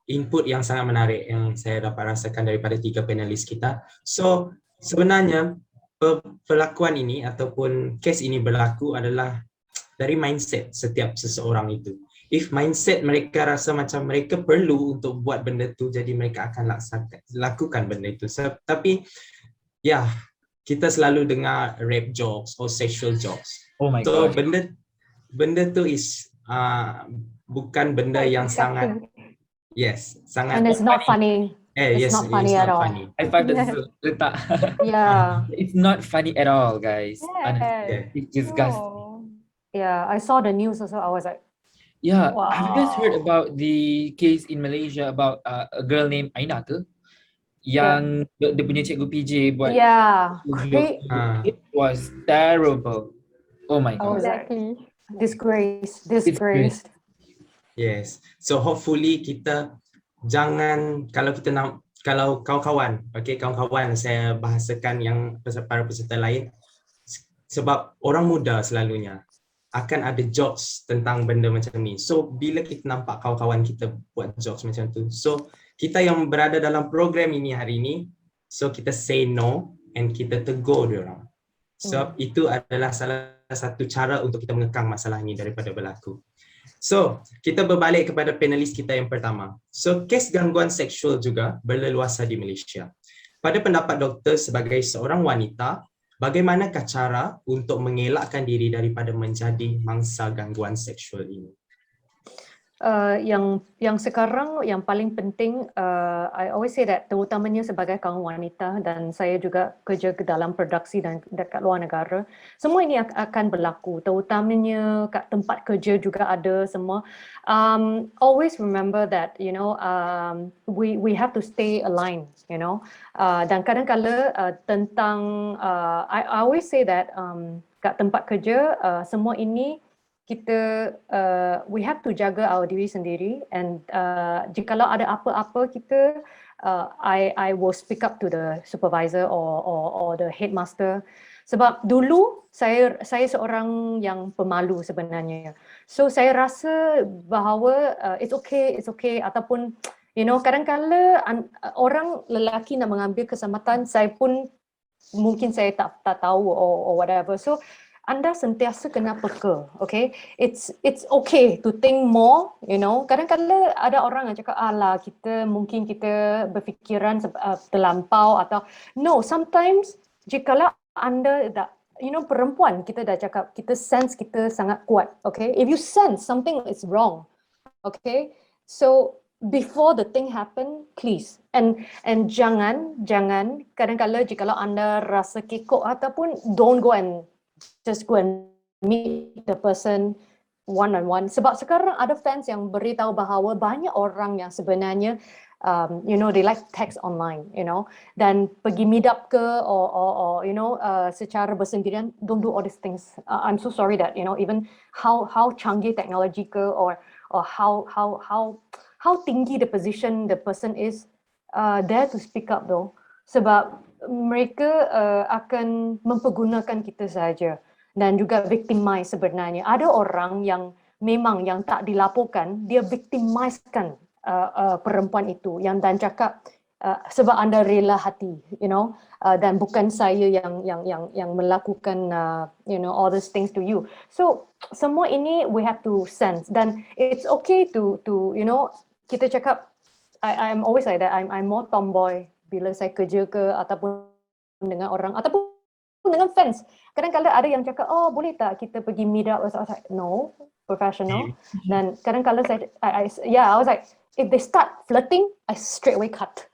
input yang sangat menarik yang saya dapat rasakan daripada 3 panelis kita. So, sebenarnya perlakuan ini ataupun kes ini berlaku adalah dari mindset setiap seseorang itu. If mindset mereka rasa macam mereka perlu untuk buat benda tu, jadi mereka akan lakukan benda itu. Tapi, ya, kita selalu dengar rape jokes or sexual jokes. Oh my So, god. benda tu is bukan benda yang sangat, yes, sangat. And it's not funny. Yes, not funny at all. funny. I find that letak. Yeah. It's not funny at all, guys. Yeah. It's disgusting. No. Yeah. I saw the news also. I was like, Yeah, have you guys heard wow. about the case in Malaysia about a girl named Aina ke? Yang dia punya cikgu PJ buat. Yeah. It was terrible. Oh my I was god. like, Exactly. disgrace. Yes. So hopefully kita jangan, kalau kawan-kawan, kawan-kawan saya bahasakan yang para peserta lain, sebab orang muda selalunya akan ada jokes tentang benda macam ni. So bila kita nampak kawan-kawan kita buat jokes macam tu, so kita yang berada dalam program ini hari ini, so kita say no and kita tegur diorang. So itu adalah salah satu cara untuk kita mengekang masalah ini daripada berlaku. So, kita berbalik kepada panelis kita yang pertama. So, kes gangguan seksual juga berleluasa di Malaysia. Pada pendapat doktor sebagai seorang wanita, bagaimanakah cara untuk mengelakkan diri daripada menjadi mangsa gangguan seksual ini? Yang sekarang yang paling penting, I always say that terutamanya sebagai kaum wanita, dan saya juga kerja ke dalam produksi dan dekat luar negara, semua ini akan berlaku, terutamanya kat tempat kerja juga ada semua. Always remember that, you know, we have to stay aligned, you know, dan kadang-kala tentang, I always say that kat tempat kerja, semua ini kita we have to jaga our diri sendiri, and jikalau ada apa-apa kita I will speak up to the supervisor or the headmaster, sebab dulu saya seorang yang pemalu sebenarnya, so saya rasa bahawa it's okay ataupun you know kadang-kala orang lelaki nak mengambil kesempatan, saya pun mungkin saya tak tahu or whatever, so anda sentiasa kena peka, okay? It's okay to think more, you know. Kadang-kadang ada orang yang cakap, alah kita berfikiran terlampau atau no. Sometimes jikalau anda dah, you know, perempuan kita dah cakap kita sense kita sangat kuat, okay? If you sense something is wrong, okay? So before the thing happen, please and jangan kadang-kadang jikalau anda rasa kekok ataupun don't go and just go and meet the person one-on-one. Sebab sekarang ada fans yang beritahu bahawa banyak orang yang sebenarnya, you know, they like text online, you know, dan pergi meet up ke or you know, secara bersendirian, don't do all these things. I'm so sorry that, you know, even how canggih teknologi ke or how tinggi the position the person is, dare to speak up though. Sebab mereka akan mempergunakan kita saja dan juga victimize sebenarnya. Ada orang yang memang yang tak dilaporkan, dia victimizekan perempuan itu yang dan cakap sebab anda rela hati, you know, dan bukan saya yang melakukan you know all these things to you. So semua ini we have to sense, dan it's okay to you know, kita cakap I'm always like that, I'm more tomboy bila saya kerja ke ataupun dengan orang ataupun dengan fence. Kadang-kadang ada yang cakap, oh boleh tak kita pergi meet up? I was like, no, professional. Dan kadang-kadang I was like, if they start flirting, I straight away cut.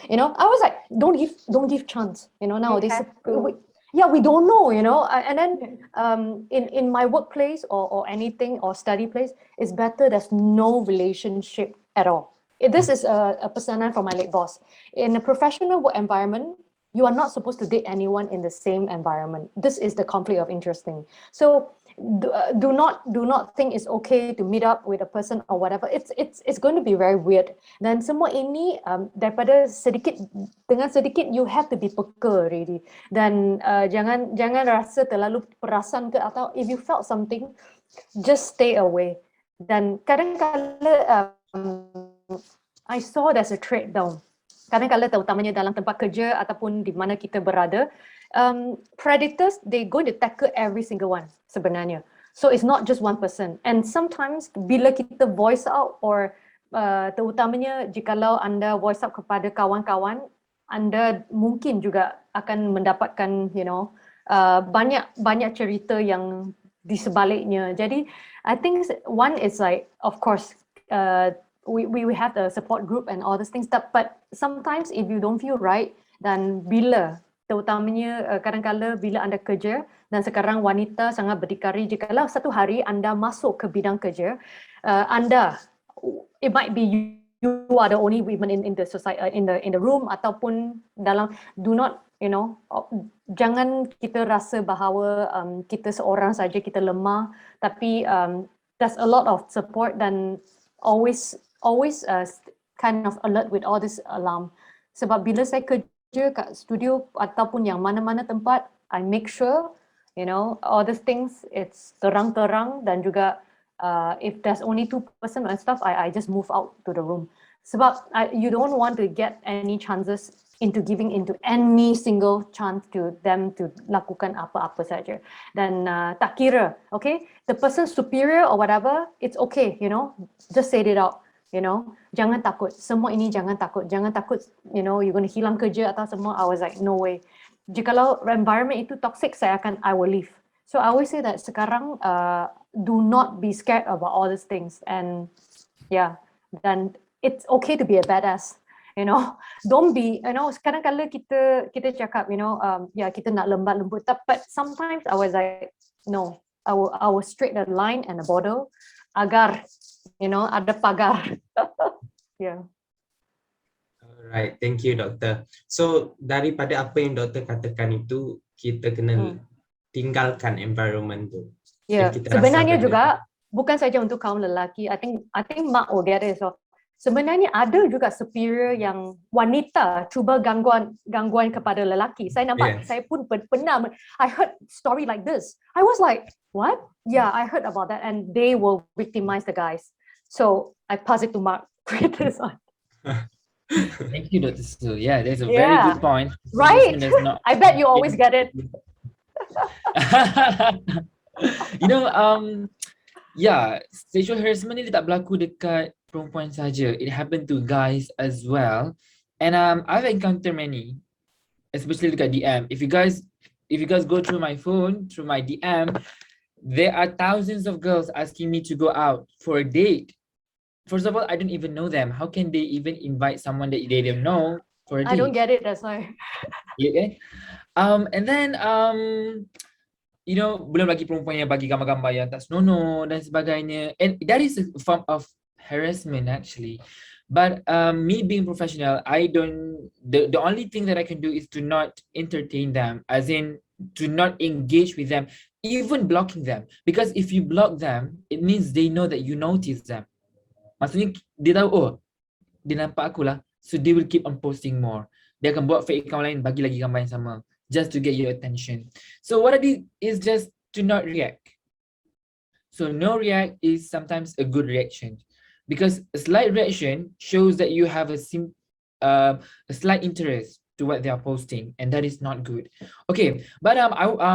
You know, I was like, don't give chance. You know, nowadays, we don't know. You know, and then in my workplace or anything or study place, it's better there's no relationship at all. This is a pesanan from my late boss. In a professional work environment, you are not supposed to date anyone in the same environment. This is the conflict of interest thing. So do not think it's okay to meet up with a person or whatever. It's going to be very weird. Dan semua ini daripada sedikit dengan sedikit you have to be peka really. Dan jangan rasa terlalu perasan ke, atau if you felt something, just stay away. Dan kadang-kadang I saw there's a trade down. Kadang-kadang terutamanya dalam tempat kerja ataupun di mana kita berada, predators, they going to tackle every single one sebenarnya. So it's not just one person. And sometimes bila kita voice out or terutamanya jikalau anda voice out kepada kawan-kawan, anda mungkin juga akan mendapatkan banyak cerita yang di sebaliknya. Jadi I think one is like, of course, we have the support group and all these things, but sometimes if you don't feel right, dan bila terutamanya kadang-kadang bila anda kerja, dan sekarang wanita sangat berdikari, jikalau satu hari anda masuk ke bidang kerja, it might be you are the only women in the society, in the room ataupun dalam, do not, jangan kita rasa bahawa kita seorang saja, kita lemah, tapi there's a lot of support, dan always kind of alert with all this alarm. Sebab bila saya kerja kat studio ataupun yang mana-mana tempat, I make sure, all these things, it's terang-terang, dan juga if there's only 2 person and stuff, I just move out to the room. Sebab you don't want to get any chances into giving into any single chance to them to lakukan apa-apa saja. Dan tak kira, okay, the person superior or whatever, it's okay, just say it out. Jangan takut, semua ini jangan takut, you're going to hilang kerja atau semua. I was like, no way. Jikalau environment itu toxic, I will leave. So I always say that sekarang, do not be scared about all these things, and then it's okay to be a badass. Don't be, kadang-kadang kita cakap, kita nak lembat lembut, but sometimes I was like, no, I will straight the line and the border agar ada pagar. Alright, thank you doktor. So daripada apa yang doktor katakan itu, kita kena tinggalkan environment tu. Sebenarnya juga bukan saja untuk kaum lelaki. I think Mark will get it. So sebenarnya ada juga superior yang wanita cuba gangguan kepada lelaki. Saya nampak, saya pun pernah, I heard story like this. I was like, what? Yeah, I heard about that, and they will victimize the guys. So I pass it to Mark with this one. Thank you, Dr. Su. Yeah, there's a very good point. Right? I bet you always get it. Sexual harassment ni tak berlaku dekat perempuan saja. It happened to guys as well. And I've encountered many, especially dekat DM. If you guys go through my phone, through my DM, there are thousands of girls asking me to go out for a date. First of all, I don't even know them. How can they even invite someone that they don't know for a date? I don't get it, that's why. Okay. And then belum lagi perempuan yang bagi gambar-gambar yang tak senonoh dan sebagainya. And that is a form of harassment actually. But me being professional, the only thing that I can do is to not entertain them, as in to not engage with them, even blocking them. Because if you block them, it means they know that you notice them. Maksudnya dia tahu, dia nampak aku lah, so they will keep on posting more. Dia akan buat fake account lain, bagi lagi gambar yang sama, just to get your attention. So what I did is just to not react. So no react is sometimes a good reaction, because a slight reaction shows that you have a slight interest to what they are posting, and that is not good. Okay, but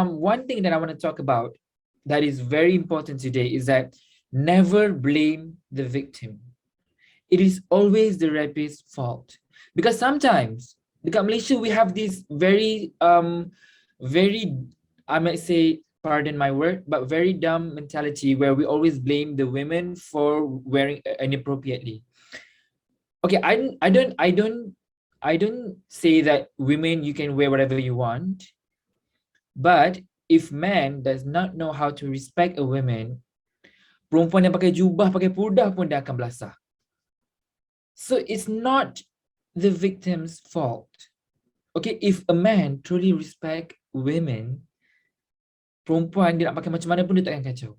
one thing that I want to talk about that is very important today is that never blame the victim. It is always the rapist's fault, because sometimes dekat Malaysia we have this very very, I might say, pardon my word, but very dumb mentality where we always blame the women for wearing inappropriately. Okay, I don't say that women you can wear whatever you want, but if man does not know how to respect a woman, perempuan yang pakai jubah, pakai purdah pun dia akan belasah. So it's not the victim's fault. Okay, if a man truly respect women, perempuan dia nak pakai macam mana pun dia tak akan kacau.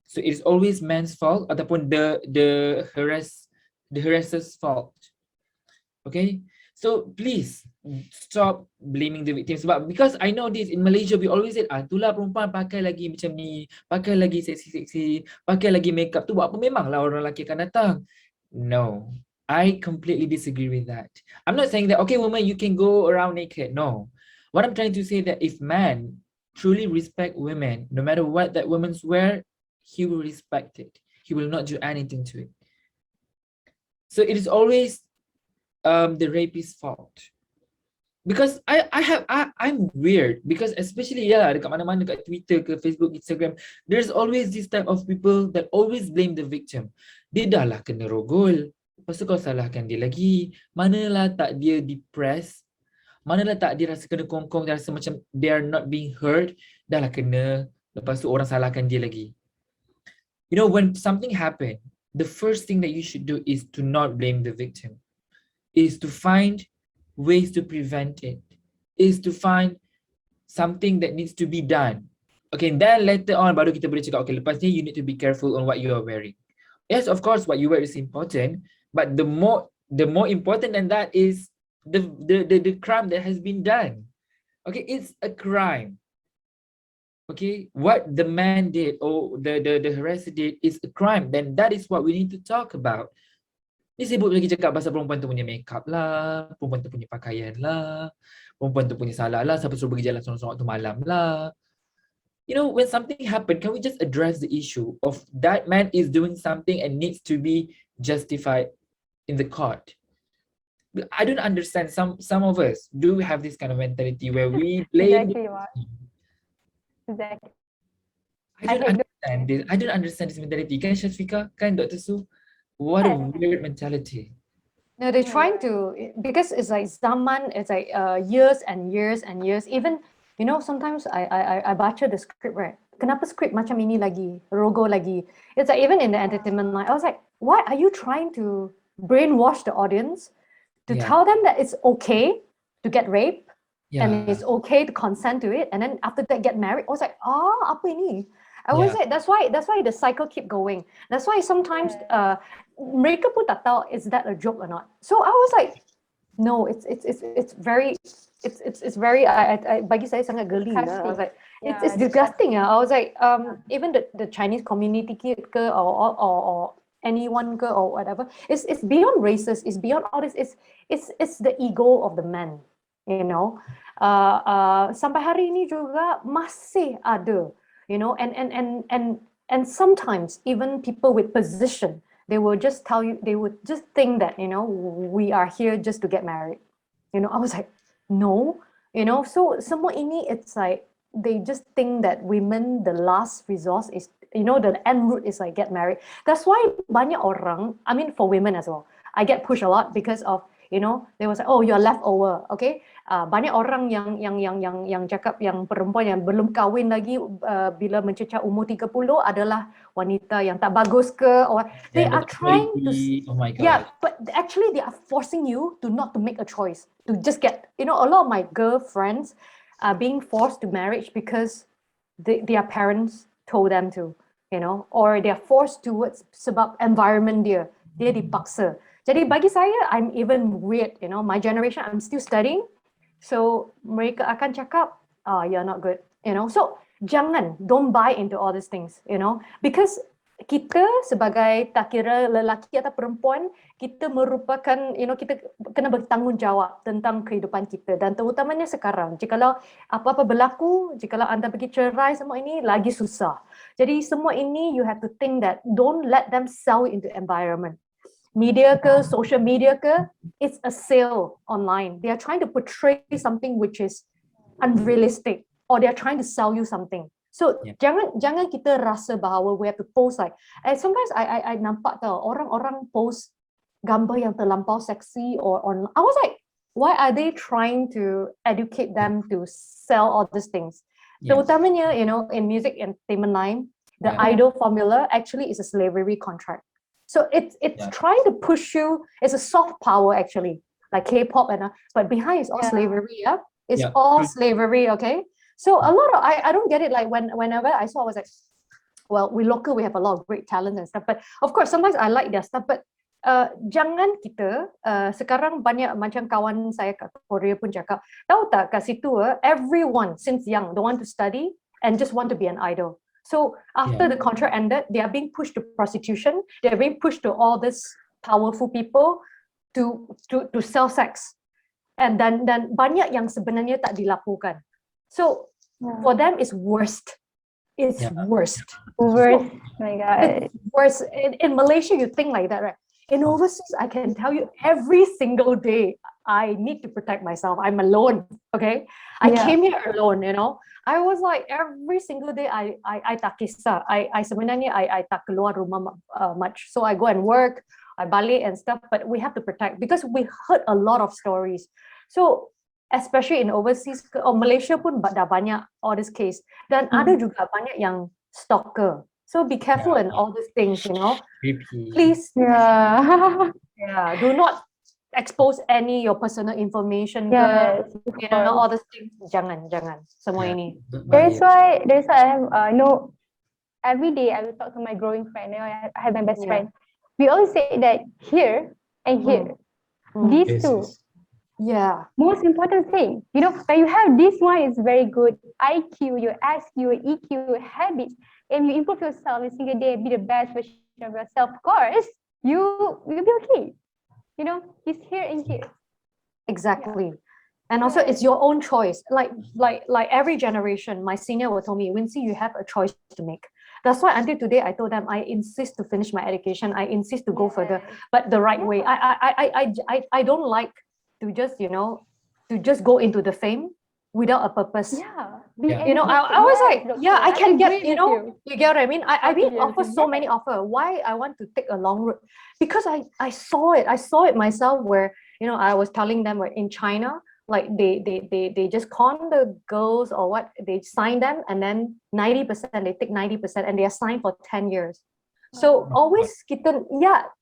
So it's always man's fault ataupun the harasser's fault. Okay, so please stop blaming the victims. Sebab because I know this in Malaysia, we always say, itulah perempuan pakai lagi macam ni, pakai lagi seksi-seksi, pakai lagi makeup tu buat apa, memanglah orang lelaki akan datang. No, I completely disagree with that. I'm not saying that, okay, woman, you can go around naked. No, what I'm trying to say that if man truly respect women, no matter what that woman's wear, he will respect it. He will not do anything to it. So it is always the rapist's fault. Because I'm weird, because especially dekat mana-mana, dekat Twitter ke Facebook, Instagram, there's always this type of people that always blame the victim. Dia dah lah kena rogol, lepas tu kau salahkan dia lagi. Manalah tak dia depressed, manalah tak dia rasa kena kongkong, dia rasa macam they are not being heard, dah lah kena, lepas tu orang salahkan dia lagi. You know, when something happen, the first thing that you should do is to not blame the victim, is to find ways to prevent it, is to find something that needs to be done. Okay, then later on baru kita boleh cakap, okay, lepas ni you need to be careful on what you are wearing. Yes, of course, what you wear is important, but the more important than that is the crime that has been done. Okay, it's a crime. Okay, what the man did or the harasser did is a crime. Then that is what we need to talk about. Ni sibuk lagi cakap pasal perempuan tu punya makeup lah, perempuan tu punya pakaian lah, perempuan tu punya salah lah, siapa suruh pergi jalan sorang-sorang tu malam lah. You know, when something happened, can we just address the issue of that man is doing something and needs to be justified in the court? I don't understand. Some of us do have this kind of mentality where we blame. Exactly, Mark. Exactly. I don't understand this mentality. Kan Shafiqah, kan Dr. Su? What a weird mentality. No, they're trying to, because it's like zaman, it's like years and years and years. Even, you know, sometimes I baca the script, right? Kenapa script macam ini lagi, rogo lagi? It's like even in the entertainment line, I was like, why are you trying to brainwash the audience to tell them that it's okay to get raped and it's okay to consent to it, and then after that get married? I was like, apa ini? I was like, that's why the cycle keep going. That's why sometimes mereka pun tak tahu is that a joke or not. So I was like, no, it's very bagi saya sangat geli lah. I was like, it's disgusting. I was like, even the Chinese community ke or anyone ke or whatever, it's beyond racist, it's beyond all this, it's the ego of the men, you know. Sampai hari ini juga masih ada. You know, and sometimes even people with position, they will just tell you, they would just think that, you know, we are here just to get married. You know, I was like, no, you know, so semua ini, it's like, they just think that women, the last resource is, you know, the end route is like get married. That's why banyak orang, I mean, for women as well, I get pushed a lot because of, you know, they was like, oh, you're leftover, okay? Banyak orang yang cakap yang perempuan yang belum kahwin lagi bila mencecah umur 30 adalah wanita yang tak bagus ke, or they are trying to, oh my God. but actually they are forcing you to not to make a choice, to just get, you know, a lot of my girlfriends are being forced to marriage because their parents told them to, you know, or they are forced towards sebab environment dia dipaksa. Jadi bagi saya, I'm even weird, you know, my generation, I'm still studying, so mereka akan cakap, you're not good, you know. So don't buy into all these things, you know, because kita sebagai tak kira lelaki atau perempuan, kita merupakan, you know, kita kena bertanggungjawab tentang kehidupan kita, dan terutamanya sekarang, jikalau apa-apa berlaku, jikalau anda pergi cerai, semua ini lagi susah. Jadi semua ini you have to think that don't let them sell into environment. Media ke, social media ke, it's a sale online. They are trying to portray something which is unrealistic, or they're trying to sell you something. So Yeah. jangan kita rasa bahawa we have to post like, sometimes I nampak tau orang-orang post gambar yang terlampau seksi or on. I was like, why are they trying to educate them to sell all these things? Yeah. Terutamanya, you know, in music entertainment line, the Yeah. idol formula actually is a slavery contract. So it's Yeah. trying to push you. It's a soft power actually, like K-pop but behind it's all Yeah. slavery. Yeah, it's Yeah. all True. slavery. Okay, so a lot of I don't get it. Like whenever I saw, I was like, well, we have a lot of great talent and stuff. But of course, sometimes I like their stuff. But jangan kita sekarang banyak macam kawan saya kat Korea pun cakap, tahu tak kat situ everyone since young don't want to study and just want to be an idol. So after the contract ended, they are being pushed to prostitution. They are being pushed to all these powerful people to sell sex. And dan banyak yang sebenarnya tak dilaporkan. So for them it's worst. It's worst. Worst. My God. It's worse. In Malaysia, you think like that, right? In overseas, I can tell you every single day, I need to protect myself. I'm alone, okay? I Yeah. came here alone, you know? I was like, every single day, I tak kisah. Sebenarnya, I tak keluar rumah much. So I go and work, I balik and stuff, but we have to protect because we heard a lot of stories. So, especially in overseas, Malaysia pun dah banyak all this case. Dan ada juga banyak yang stalker. So be careful in all these things, you know. Creepy. Please, Yeah. do not expose your personal information. Yes, You know, all these things. Jangan semua ini. That's why I have every day I will talk to my growing friend. You know, I have my best Yeah. friend. We always say that here and here, these Yes, two, yes. Yeah. most important thing. You know, when you have this one, is very good. IQ, your SQ, your EQ, your habits, and you improve yourself every single day, be the best version of yourself. Of course, you'll be okay. You know, it's here and here. Exactly. And also it's your own choice. Like every generation, my senior will tell me, Wincy, you have a choice to make. That's why until today I told them I insist to finish my education. I insist to go further, but the right way. I don't like to just, you know, to just go into the fame without a purpose. Yeah. You know, I was like, yeah, I can get, you know, you get what I mean? I've been offered so many offers. Why I want to take a long route? Because I saw it myself where, you know, I was telling them in China, like they just con the girls or what, they sign them and then 90%, they take 90% and they are signed for 10 years. So always kita,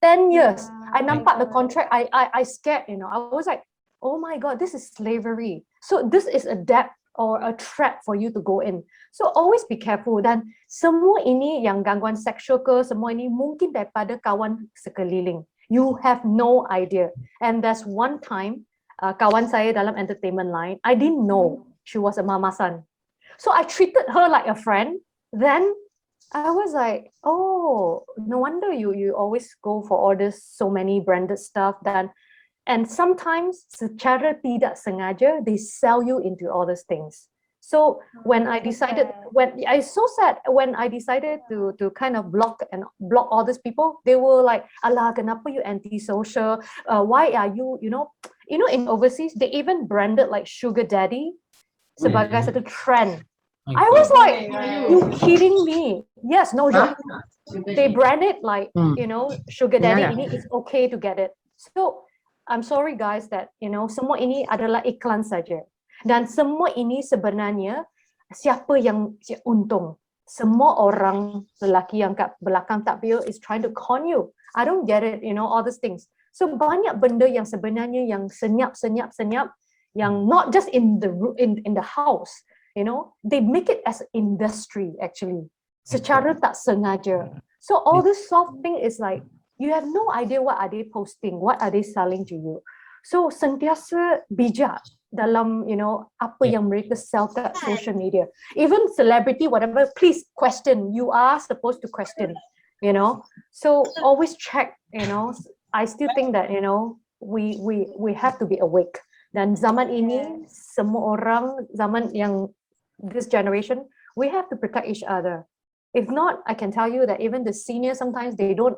10 years. I nampak the contract, I scared, you know, I was like, oh my God, this is slavery. So this is a debt or a trap for you to go in. So always be careful. Dan semua ini yang gangguan seksual ke, semua ini mungkin daripada kawan sekeliling. You have no idea. And there's one time, kawan saya dalam entertainment line, I didn't know she was a mamasan. So I treated her like a friend. Then I was like, oh, no wonder you always go for all this so many branded stuff. And sometimes secara tidak sengaja they sell you into all these things. So when I decided, when I decided to kind of block all these people, they were like, "Alah, kenapa you antisocial? Why are you, you know, in overseas they even branded like sugar daddy sebagai satu trend." I was like, "You kidding me?" Yes, no joke. They brand it like, you know, sugar daddy ini is okay to get it. So I'm sorry guys that, you know, semua ini adalah iklan saja. Dan semua ini sebenarnya siapa yang untung? Semua orang lelaki yang kat belakang takbir is trying to con you. I don't get it, you know, all these things. So banyak benda yang sebenarnya yang senyap, yang not just in the house, you know, they make it as industry actually. Secara tak sengaja. So all this soft thing is like, you have no idea what are they posting, what are they selling to you. So sentiasa bijak dalam, you know, apa yang mereka sell kat social media. Even celebrity, whatever, please question. You are supposed to question, you know. So always check, you know. I still think that, you know, we have to be awake. Dan zaman ini, semua orang, zaman yang this generation, we have to protect each other. If not, I can tell you that even the seniors sometimes they don't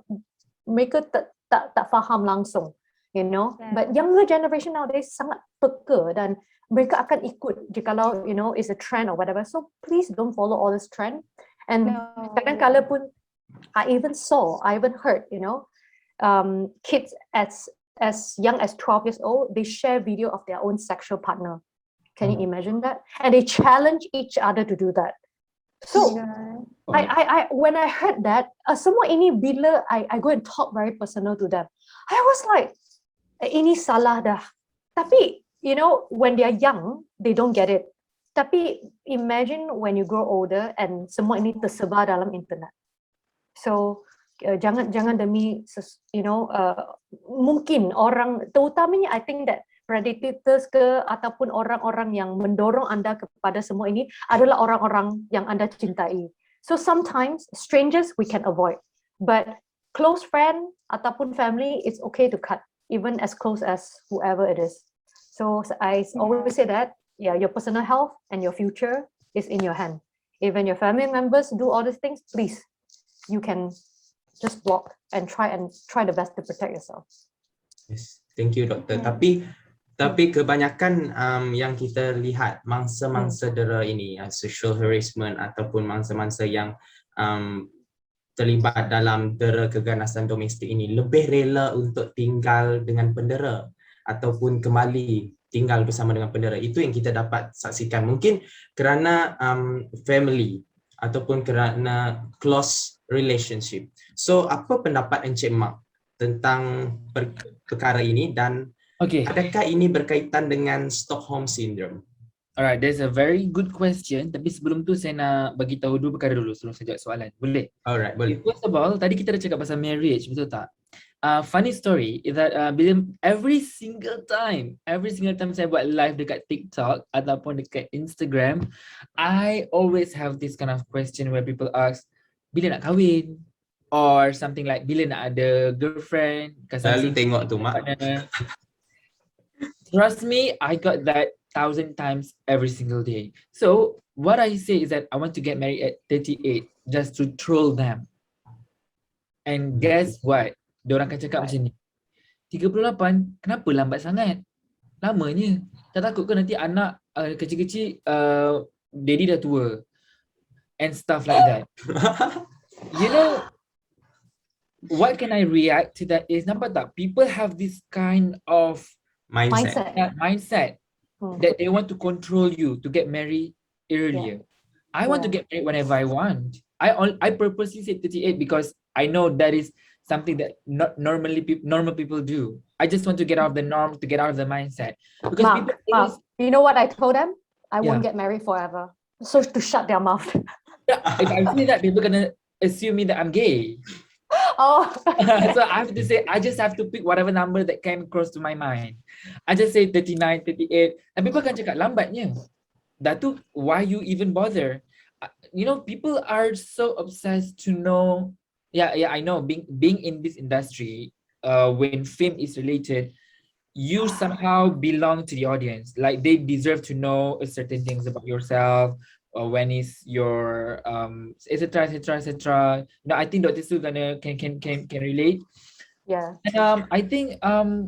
make it tak faham langsung. You know, but younger generation nowadays sangat peka dan mereka akan ikut jikalau is a trend or whatever. So please don't follow all this trend. And kadang-kala pun I even heard kids as young as 12 years old, they share video of their own sexual partner. Can you imagine that? And they challenge each other to do that. So I when I heard that, semua ini bila I go and talk very personal to them, I was like, ini salah dah. Tapi when they are young, they don't get it. Tapi imagine when you grow older and semua ini tersebar dalam internet. So jangan demi mungkin orang, terutamanya I think that predators ke ataupun orang-orang yang mendorong anda kepada semua ini adalah orang-orang yang anda cintai. So sometimes strangers we can avoid, but close friend ataupun family, it's okay to cut, even as close as whoever it is. So I always say that your personal health and your future is in your hand. Even your family members do all these things, please, you can just block and try the best to protect yourself. Yes, thank you, Doktor. Tapi kebanyakan yang kita lihat mangsa-mangsa dera ini, sexual harassment ataupun mangsa-mangsa yang terlibat dalam dera keganasan domestik ini lebih rela untuk tinggal dengan pendera ataupun kembali tinggal bersama dengan pendera. Itu yang kita dapat saksikan. Mungkin kerana family ataupun kerana close relationship. So apa pendapat Encik Mak tentang perkara ini, dan adakah ini berkaitan dengan Stockholm Syndrome? Alright, that's a very good question. Tapi sebelum tu saya nak bagi tahu dua perkara dulu sebelum saya jawab soalan. Boleh? Alright, boleh. First of all, tadi kita dah cakap pasal marriage, betul tak? Funny story is that every single time saya buat live dekat TikTok ataupun dekat Instagram, I always have this kind of question where people ask, bila nak kahwin? Or something like, bila nak ada girlfriend? Selalu tengok tu, Mak. Trust me, I got that 1,000 times every single day. So what I say is that I want to get married at 38 just to troll them. And guess what? Diorang akan cakap macam ni, 38, kenapa lambat sangat? Lamanya. Tak takut ke nanti anak kecil-kecil, daddy dah tua? And stuff like that. What can I react to that is, nampak tak? People have this kind of mindset that they want to control you to get married earlier. I want to get married whenever I want. I purposely said 38 because I know that is something that not normal people do. I just want to get out of the norm, to get out of the mindset. Because people always, you know what I told them? I won't get married forever. So to shut their mouth. If I say that, people are gonna assume me that I'm gay. Oh. So I have to say, I just have to pick whatever number that came across to my mind. I just say 39, 38. And people can cakap lambatnya. Dah tu, why you even bother? People are so obsessed to know. Yeah, I know. Being in this industry, when fame is related, you somehow belong to the audience. Like they deserve to know certain things about yourself. When is your etc. I think Dr. Su can relate. Yeah. And I think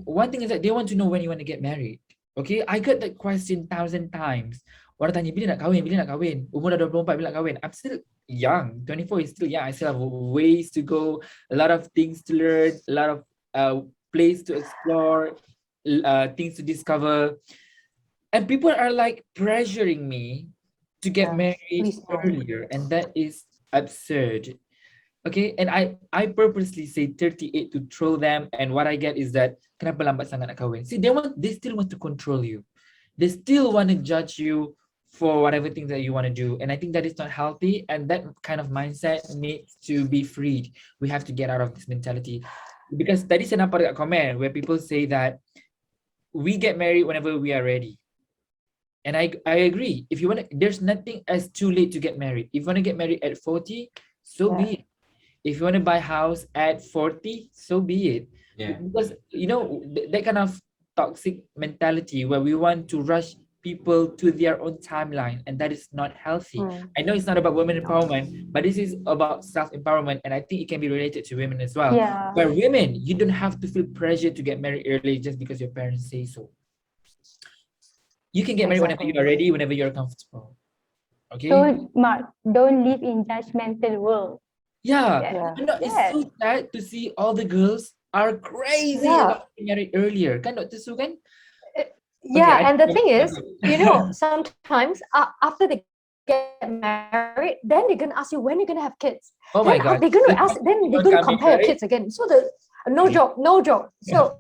one thing is that they want to know when you want to get married. Okay, I got that question 1,000 times. Orang tanya bila nak kahwin, umur dah 24 bila nak kahwin. I'm still young, 24 is still young. I still have ways to go, a lot of things to learn, a lot of place to explore, things to discover. And people are like pressuring me to get married earlier, and that is absurd. Okay, and I purposely say 38 to troll them, and what I get is that kenapa lambat sangat nak kahwin? See, they still want to control you. They still want to judge you for whatever things that you want to do, and I think that is not healthy, and that kind of mindset needs to be freed. We have to get out of this mentality, because tadi saya nampak dekat komen where people say that we get married whenever we are ready. And I agree. If you want to, there's nothing as too late to get married. If you want to get married at 40, so be it. If you want to buy a house at 40, so be it. Yeah. Because that kind of toxic mentality where we want to rush people to their own timeline, and that is not healthy. I know it's not about women empowerment, but this is about self-empowerment, and I think it can be related to women as well. Yeah. But women, you don't have to feel pressure to get married early just because your parents say so. You can get married whenever Exactly. you are ready, whenever you're comfortable. Okay? So Mark, don't live in judgmental world. Yeah. Yeah. You know, it's Yes. so sad to see all the girls are crazy Yeah. about getting married earlier. Kan Dr. Su kan? Yeah, I- and the thing is, you know, sometimes after they get married, then they're gonna ask you when you're gonna have kids. Oh my Then God. they're gonna ask, then they're gonna Coming, compare your right? kids again. So the no joke, no joke. So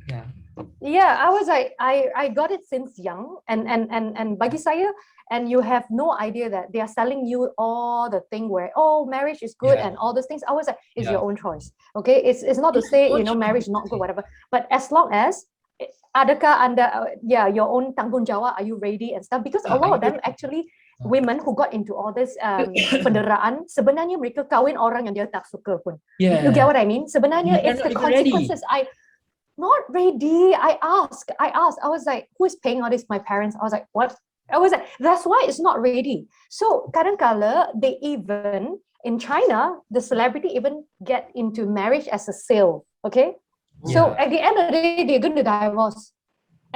Yeah. yeah, I was like, I got it since young, and bagi saya, and you have no idea that they are selling you all the thing where marriage is good Yeah. and all those things. I was like, it's Yeah. your own choice. Okay, it's not to say Own marriage choice. not good, whatever. But as long as adakah anda your own tanggungjawab, are you ready and stuff? Because a lot of them actually women who got into all this penderaan, sebenarnya mereka kahwin orang yang dia tak suka pun. Yeah. You get what I mean? Sebenarnya They're it's not the even ready. consequences. Not ready. I asked. I was like, who is paying all this? My parents. I was like, what? I was like, that's why it's not ready. So kadang-kala they even in China, the celebrity even get into marriage as a sale. Okay. So at the end of the day, they're going to divorce.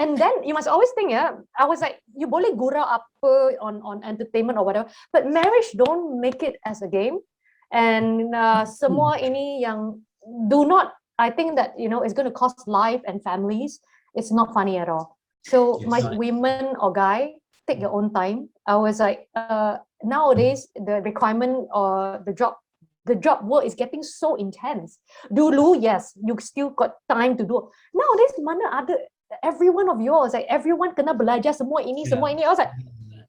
And then you must always think, I was like, you boleh gurau apa on entertainment or whatever, but marriage don't make it as a game. And semua ini yang do not, I think that, it's going to cost life and families. It's not funny at all. So Yes. my women or guy, take your own time. I was like, nowadays, the requirement or the job work is getting so intense. Dulu, yes, you still got time to do. Nowadays, mana ada every one of yours, like everyone kena belajar semua ini, semua ini. I was like,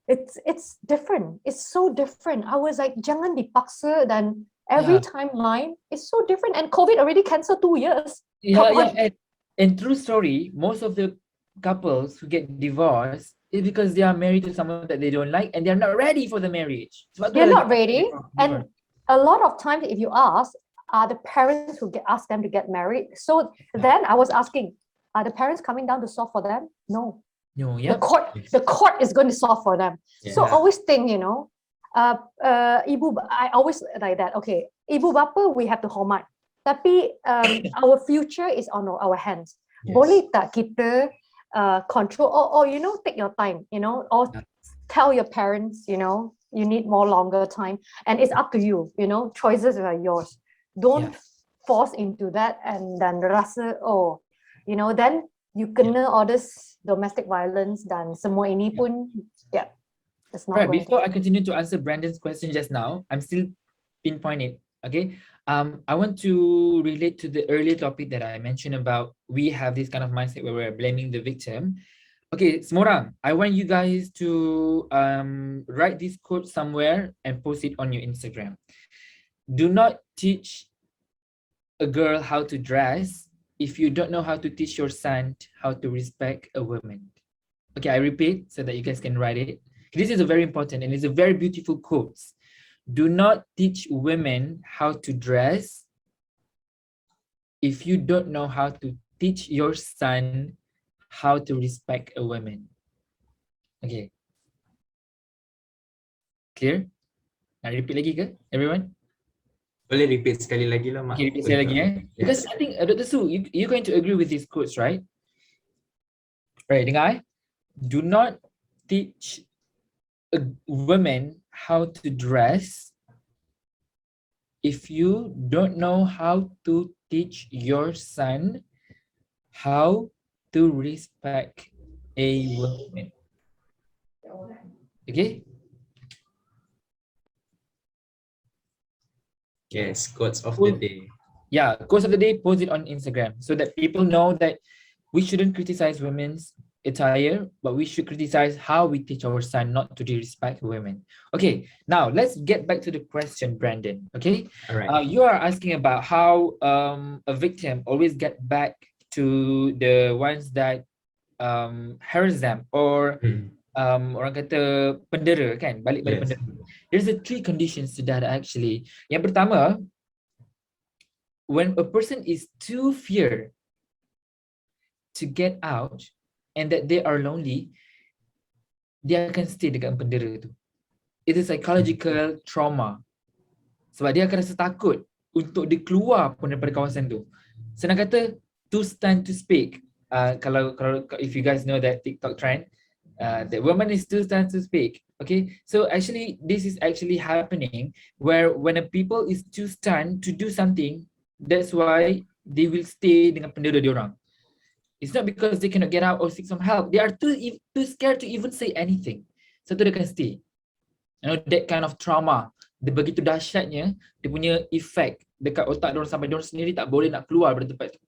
it's different. It's so different. I was like, jangan dipaksa dan every timeline is so different. And COVID already cancelled 2 years. Yeah. And true story, most of the couples who get divorced is because they are married to someone that they don't like and they're not ready for the marriage. They're not ready. And a lot of times, if you ask, are the parents who ask them to get married? So then I was asking, are the parents coming down to solve for them? No. No, The court is going to solve for them. So always think, ibu, I always like that. Okay, ibu bapa, we have to hormat. Tapi our future is on our hands. Yes. Boleh tak kita control or take your time, or tell your parents, you need more longer time, and it's up to you. Choices are yours. Don't force into that and then rasa then you kena all this domestic violence dan semua ini pun it's not Right, going before I continue to answer Brandon's question just now, I'm still pinpointing, okay? I want to relate to the earlier topic that I mentioned about we have this kind of mindset where we're blaming the victim. Okay, semua orang, I want you guys to write this quote somewhere and post it on your Instagram. Do not teach a girl how to dress if you don't know how to teach your son how to respect a woman. Okay, I repeat so that you guys can write it. This is a very important and it's a very beautiful quote. Do not teach women how to dress if you don't know how to teach your son how to respect a woman. Okay. Clear? Nak repeat lagi ke, everyone? Boleh repeat sekali lagi lah, Mak. Okay, repeat sekali lagi. Because I think, Dr. Su, you're going to agree with these quotes, right? Right, dengar. Do not teach a woman how to dress if you don't know how to teach your son how to respect a woman. Okay? Yes, quotes of the day. Yeah, quotes of the day, post it on Instagram so that people know that we shouldn't criticize women's attire, but we should criticize how we teach our son not to disrespect women. Okay, now let's get back to the question, Brandon. Okay, All right. you are asking about how a victim always get back to the ones that harass them or orang kata pendera kan, balik pada pendera. There's a 3 conditions to that actually. Yang pertama, when a person is too fear to get out and that they are lonely, dia akan stay dekat pendera tu. It is psychological trauma. Sebab dia akan rasa takut untuk dia keluar pun daripada kawasan tu. Senang kata, to stand to speak. kalau if you guys know that TikTok trend, the woman is too stunned to speak. Okay, so actually this is actually happening where when a people is too stunned to do something, that's why they will stay dengan pendera diorang. It's not because they cannot get out or seek some help. They are too scared to even say anything. So dia akan stay. You know, that kind of trauma, dia begitu dahsyatnya, dia punya effect dekat otak diorang sampai diorang sendiri tak boleh nak keluar dari tempat tu.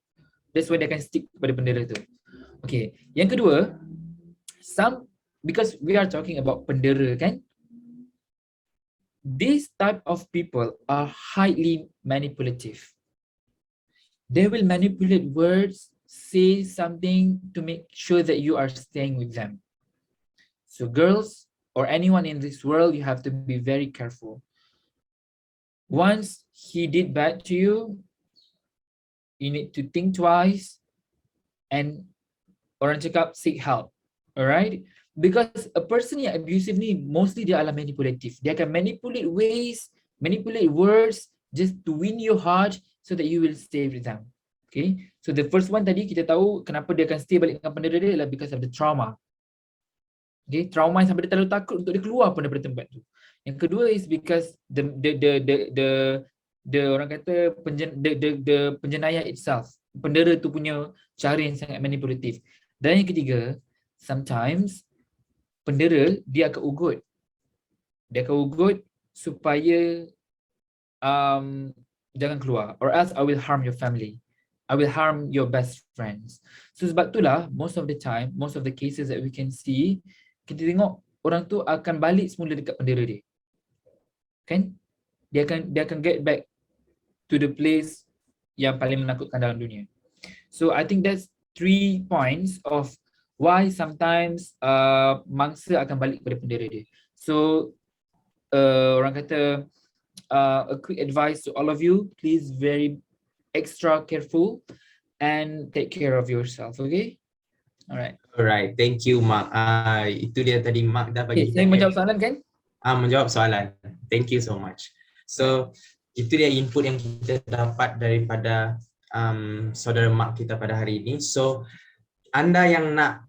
That's why dia akan stick pada pendera tu. Okay, yang kedua, because we are talking about pendera kan, these type of people are highly manipulative. They will manipulate words, say something to make sure that you are staying with them. So girls or anyone in this world, you have to be very careful. Once he did bad to you, you need to think twice and orang cakap seek help. Alright? Because a person yang abusive ni mostly dia adalah manipulative. Dia akan manipulate ways, manipulate words just to win your heart so that you will stay with them. Okay? So the first one tadi kita tahu kenapa dia akan stay balik dengan pendera dia adalah because of the trauma. Okay? Trauma sampai dia terlalu takut untuk dia keluar pun daripada tempat tu. Yang kedua is because the orang kata the penjenayah itself. Pendera tu punya cara yang sangat manipulatif. Dan yang ketiga, sometimes pendera dia akan ugut. Dia akan ugut supaya jangan keluar, or else I will harm your family. I will harm your best friends. So sebab itulah most of the time, most of the cases that we can see, kita tengok orang tu akan balik semula dekat pendera dia. Kan? Dia akan get back to the place yang paling menakutkan dalam dunia. So I think that's 3 points of why sometimes mangsa akan balik kepada pendera dia. So orang kata a quick advice to all of you, please very extra careful and take care of yourself, okay? Alright, thank you Mark. Itu dia tadi Mark dah bagi. Saya menjawab soalan kan? Menjawab soalan. Thank you so much. So itu dia input yang kita dapat daripada saudara Mark kita pada hari ini. So anda yang nak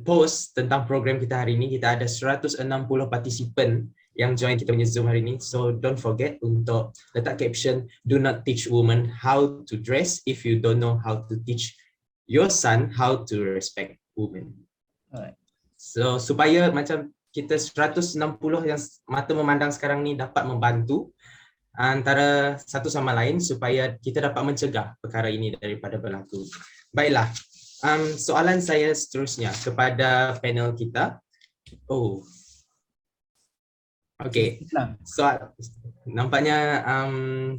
post tentang program kita hari ini, kita ada 160 partisipan yang join kita punya Zoom hari ini. So don't forget untuk letak caption, do not teach women how to dress if you don't know how to teach your son how to respect women. Alright. So supaya macam kita 160 yang mata memandang sekarang ni dapat membantu antara satu sama lain supaya kita dapat mencegah perkara ini daripada berlaku. Baiklah, soalan saya seterusnya kepada panel kita. Okay, soal nampaknya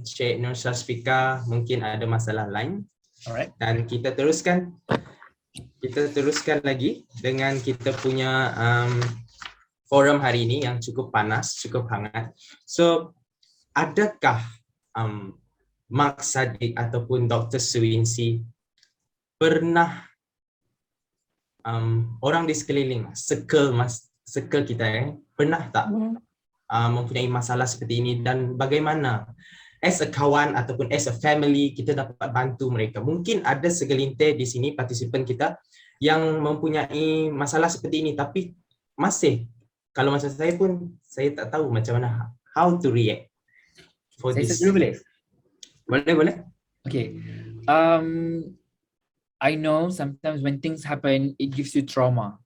Cik Nur Syafika mungkin ada masalah lain. Alright. Dan kita teruskan lagi dengan kita punya forum hari ini yang cukup panas, cukup hangat. So adakah Mark Saddiq ataupun Dr. Suwinsy pernah orang di sekeliling circle kita pernah tak mempunyai masalah seperti ini, dan bagaimana as a kawan ataupun as a family kita dapat bantu mereka? Mungkin ada segelintir di sini partisipan kita yang mempunyai masalah seperti ini, tapi masih, kalau macam saya pun saya tak tahu macam mana how to react for this. Boleh? Boleh. Okay. I know sometimes when things happen, it gives you trauma,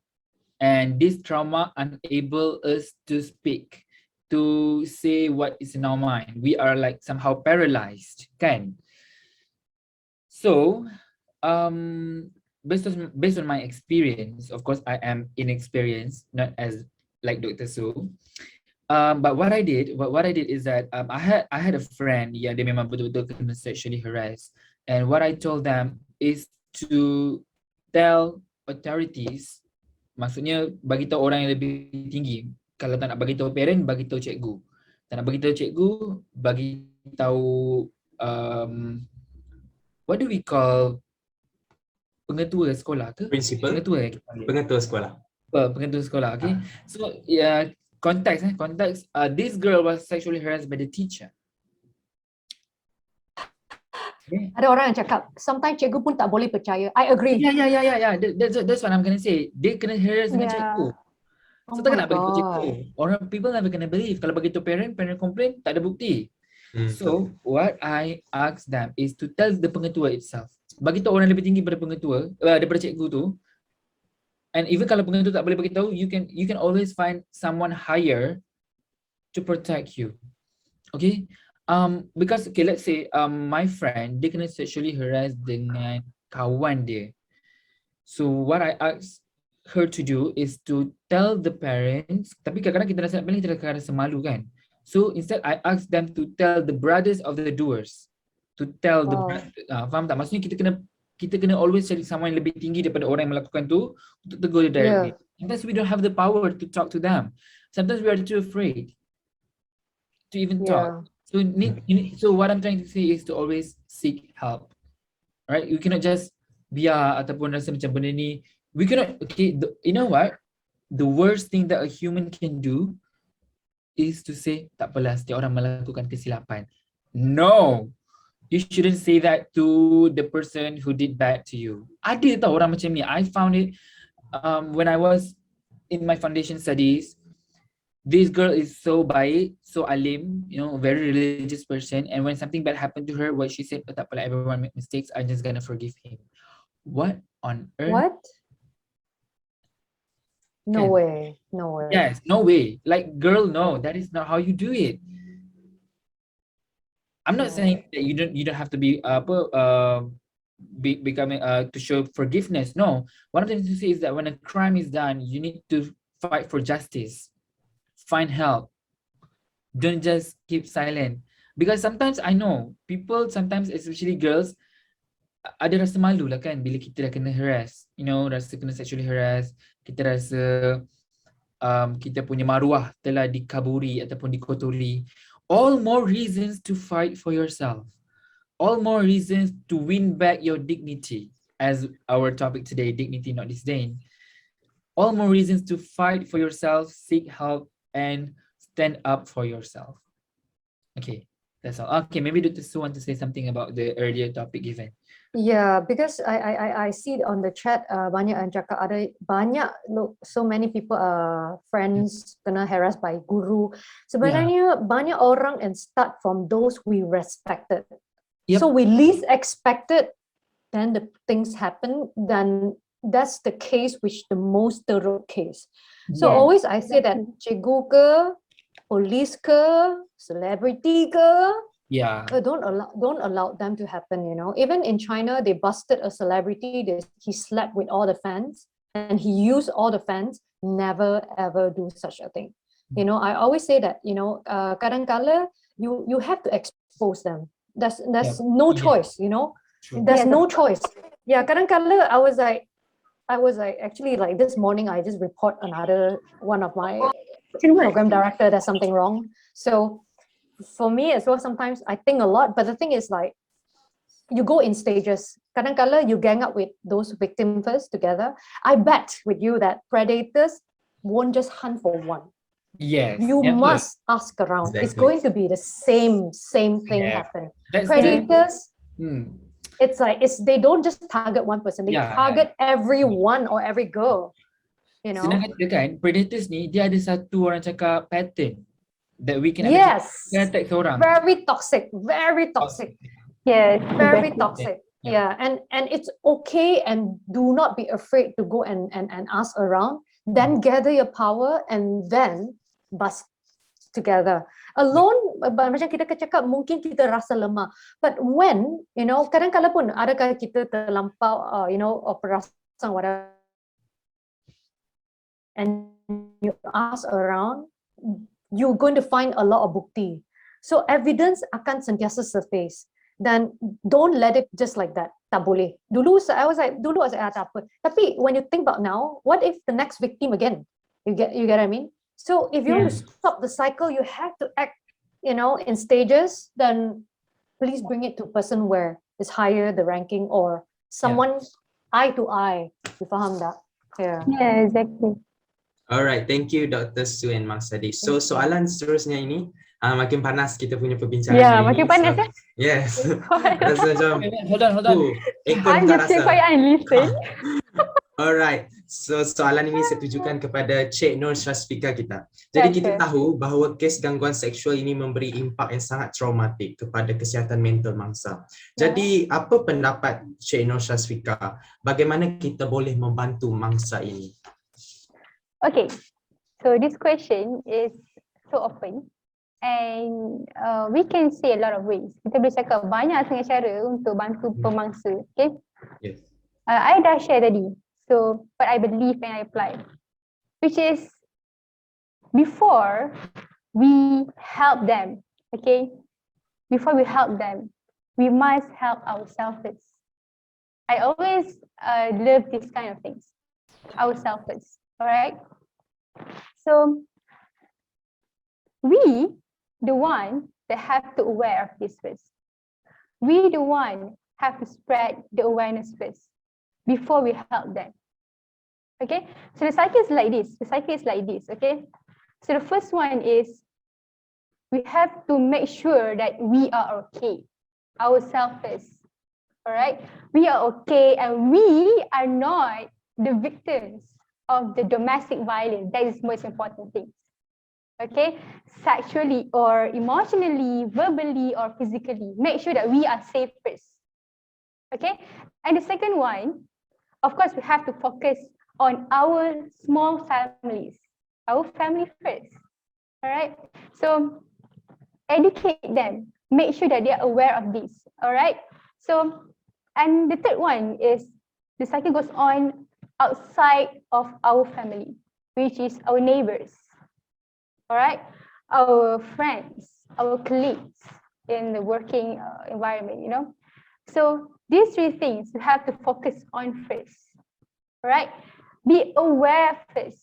and this trauma unable us to speak, to say what is in our mind. We are like somehow paralyzed, kan? So, based on my experience, of course, I am inexperienced, not as like Dr. Su. But what I did is that I had a friend yang dia memang betul-betul kena sexually harassed, and what I told them is to tell authorities, maksudnya bagi tahu orang yang lebih tinggi. Kalau tak nak bagi tahu parent, bagi tahu cikgu. Tak nak bagi tahu cikgu, bagi tahu what do we call, pengetua sekolah ke? Principal. Pengetua sekolah. Pengetua sekolah, okay. So context, this girl was sexually harassed by the teacher. Okay. Ada orang yang cakap, sometimes cikgu pun tak boleh percaya. I agree. Yeah. That's what I'm gonna say. Dia kena harass dengan Yeah. cikgu. Oh So takkan my nak bagi tahu God. cikgu. Orang people never gonna believe. Kalau bagi tahu parent complain, tak ada bukti. Hmm. So what I ask them is to tell the pengetua itself. Bagi tahu orang lebih tinggi daripada pengetua, daripada cikgu tu. And even kalau pengetua tak boleh bagi tahu, you can always find someone higher to protect you. Okay? Because okay, let's say my friend dia kena sexually harassed dengan kawan dia. So what I ask her to do is to tell the parents, tapi kadang-kadang kita rasa kita rasa malu kan. So instead I ask them to tell the brothers of the doers, to tell the faham tak? Maksudnya kita kena always cari someone yang lebih tinggi daripada orang yang melakukan tu untuk tegur dia directly. Sometimes we don't have the power to talk to them. Sometimes we are too afraid to even talk. So so what I'm trying to say is to always seek help. Right? You cannot just biar ataupun rasa macam benda ni. We cannot, okay, you know what? The worst thing that a human can do is to say, tak apalah, setiap orang melakukan kesilapan. No! You shouldn't say that to the person who did bad to you. Ada tau orang macam ni. I found it when I was in my foundation studies. This girl is so baik, so alim, you know, very religious person. And when something bad happened to her, what she said, tak apalah, everyone make mistakes, I'm just gonna forgive him. What on earth? What? No Can- way. Yes, no way. Like, girl, no, that is not how you do it. I'm not No saying that you don't have to be becoming to show forgiveness. No, what I'm trying to say is that when a crime is done, you need to fight for justice, find help. Don't just keep silent. Because sometimes I know people, sometimes especially girls, ada rasa malu lah kan bila kita dah kena harass, you know, rasa kena sexually harass, kita rasa kita punya maruah telah dikaburi ataupun dikotori. All more reasons to fight for yourself. All more reasons to win back your dignity, as our topic today, dignity not disdain. All more reasons to fight for yourself, seek help, and stand up for yourself. Okay, that's all. Okay, maybe Dr. Su want to say something about the earlier topic given. Yeah, because I see on the chat banyak yang cakap ada banyak so many people friends kena harassed by guru. Sebenarnya banyak orang and start from those we respected. Yep. So we least expected, then the things happen. Then that's the case which the most thorough case. So Yeah. always I say that cikgu ke, police ke, celebrity ke. Yeah. Don't allow them to happen, you know. Even in China, they busted a celebrity. He slept with all the fans and he used all the fans. Never ever do such a thing. You know, I always say that, you know, kadang-kala you have to expose them. There's no choice, you know. True. There's no choice. Yeah, kadang-kala I was like actually like this morning I just report another one of my program director there's something wrong. So for me as well, sometimes I think a lot, but the thing is like, you go in stages. Kadang-kala you gang up with those victims first together. I bet with you that predators won't just hunt for one. Yes. You never. must ask around. It's Exactly. going to be the same thing Yeah. happen. That's Predators, Hmm. it's like they don't just target one person. They Yeah. target everyone or every girl. You know. Senang kata kan, predators ni dia ada satu orang cakap pattern that we can Yes. attack seorang. Very toxic. Very toxic. Yes. Very exactly. toxic. Yeah, and it's okay, and do not be afraid to go and ask around. Then gather your power and then bust together. Alone, macam kita cakap mungkin kita rasa lemah. But when, you know, kadang-kadang pun adakah kita terlampau, you know, operasi whatever, and you ask around, you're going to find a lot of bukti. So evidence akan sentiasa surface. Then don't let it just like that. Tak boleh. Dulu I was like, tak apa. Tapi when you think about now, what if the next victim again? You get what I mean? So if you want to stop the cycle, you have to act, you know, in stages. Then please bring it to a person where it's higher the ranking or someone eye to eye. You faham tak? Yeah. Yeah, exactly. Alright, thank you Dr. Su and Mak Sadiq. So soalan seterusnya ini, Makin panas kita punya perbincangan Yeah, hari makin ini. panas So, ya. yes. Rasa macam Hold on. ekor I'm buka just stay rasa. quiet and listen. Alright, so soalan ini saya tujukan kepada Cik Nur Syasfika kita. Jadi Yeah, kita sure. tahu bahawa kes gangguan seksual ini memberi impak yang sangat traumatik kepada kesihatan mental mangsa. Jadi apa pendapat Cik Nur Syasfika? Bagaimana kita boleh membantu mangsa ini? Okay, so this question is so open and we can say a lot of ways. Kita boleh cakap banyak sangat cara untuk bantu pemangsa. Okay, Yes. I dah share tadi. So what I believe and I apply, which is before we help them, okay, before we help them, we must help ourselves first. I always love this kind of things, ourselves first, all right? So we, the one that have to aware of this first. We, the one, have to spread the awareness first before we help them. Okay, so the cycle is like this. Okay, so the first one is we have to make sure that we are okay, ourselves first. All right, we are okay and we are not the victims of the domestic violence. That is most important thing. Okay, sexually or emotionally, verbally or physically, make sure that we are safe first. Okay, and the second one, of course, we have to focus on our small families, our family first. All right, so educate them, make sure that they are aware of this. All right, so and the third one is the cycle goes on outside of our family, which is our neighbors. All right, our friends, our colleagues in the working environment, you know. So these three things you have to focus on first. All right, be aware first.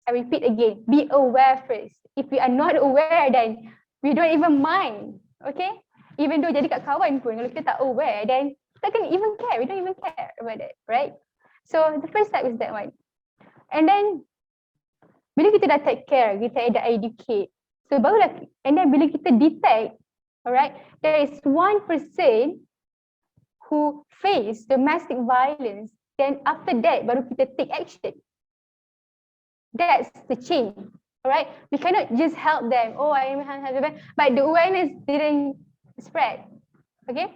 I repeat again, be aware first. If we are not aware, then we don't even mind. Okay, even though jadi kat kawan pun, kalau kita tak aware, then kita can even care. We don't even care about it, right? So the first step is that one. And then bila kita dah take care, kita dah educate. So barulah, and then bila kita detect, alright, there is 1% who face domestic violence, then after that baru kita take action. That's the change, alright. We cannot just help them. Oh, I am but the awareness didn't spread. Okay,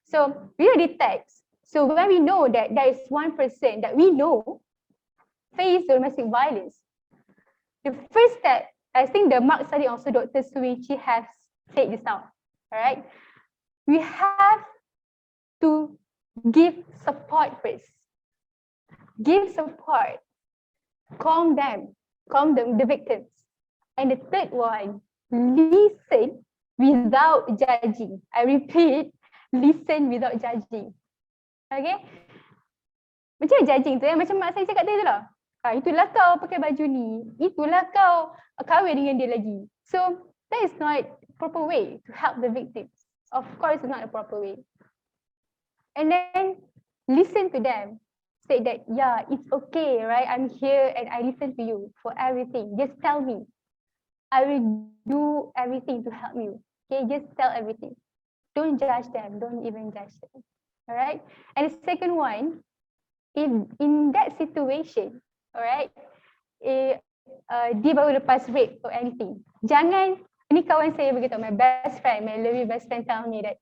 so we will detect. So when we know that there is 1% that we know face domestic violence, the first step, I think the Mark study also Dr. Suichi has said this now, all right? We have to give support first. Give support, calm them, the victims. And the third one, listen without judging. I repeat, listen without judging. Okay? Macam judging tu, macam mak saya cakap tadi lah. Itulah kau pakai baju ni, itulah kau kahwin dengan dia lagi. So that is not proper way to help the victims. Of course, it's not a proper way. And then listen to them. Say that, yeah, it's okay, right? I'm here and I listen to you for everything. Just tell me. I will do everything to help you. Okay, just tell everything. Don't judge them. Don't even judge them. All right. And the second one, in that situation, alright, dia baru lepas rape or anything. Jangan, ini kawan saya begitu, my best friend, my lovely best friend tell me that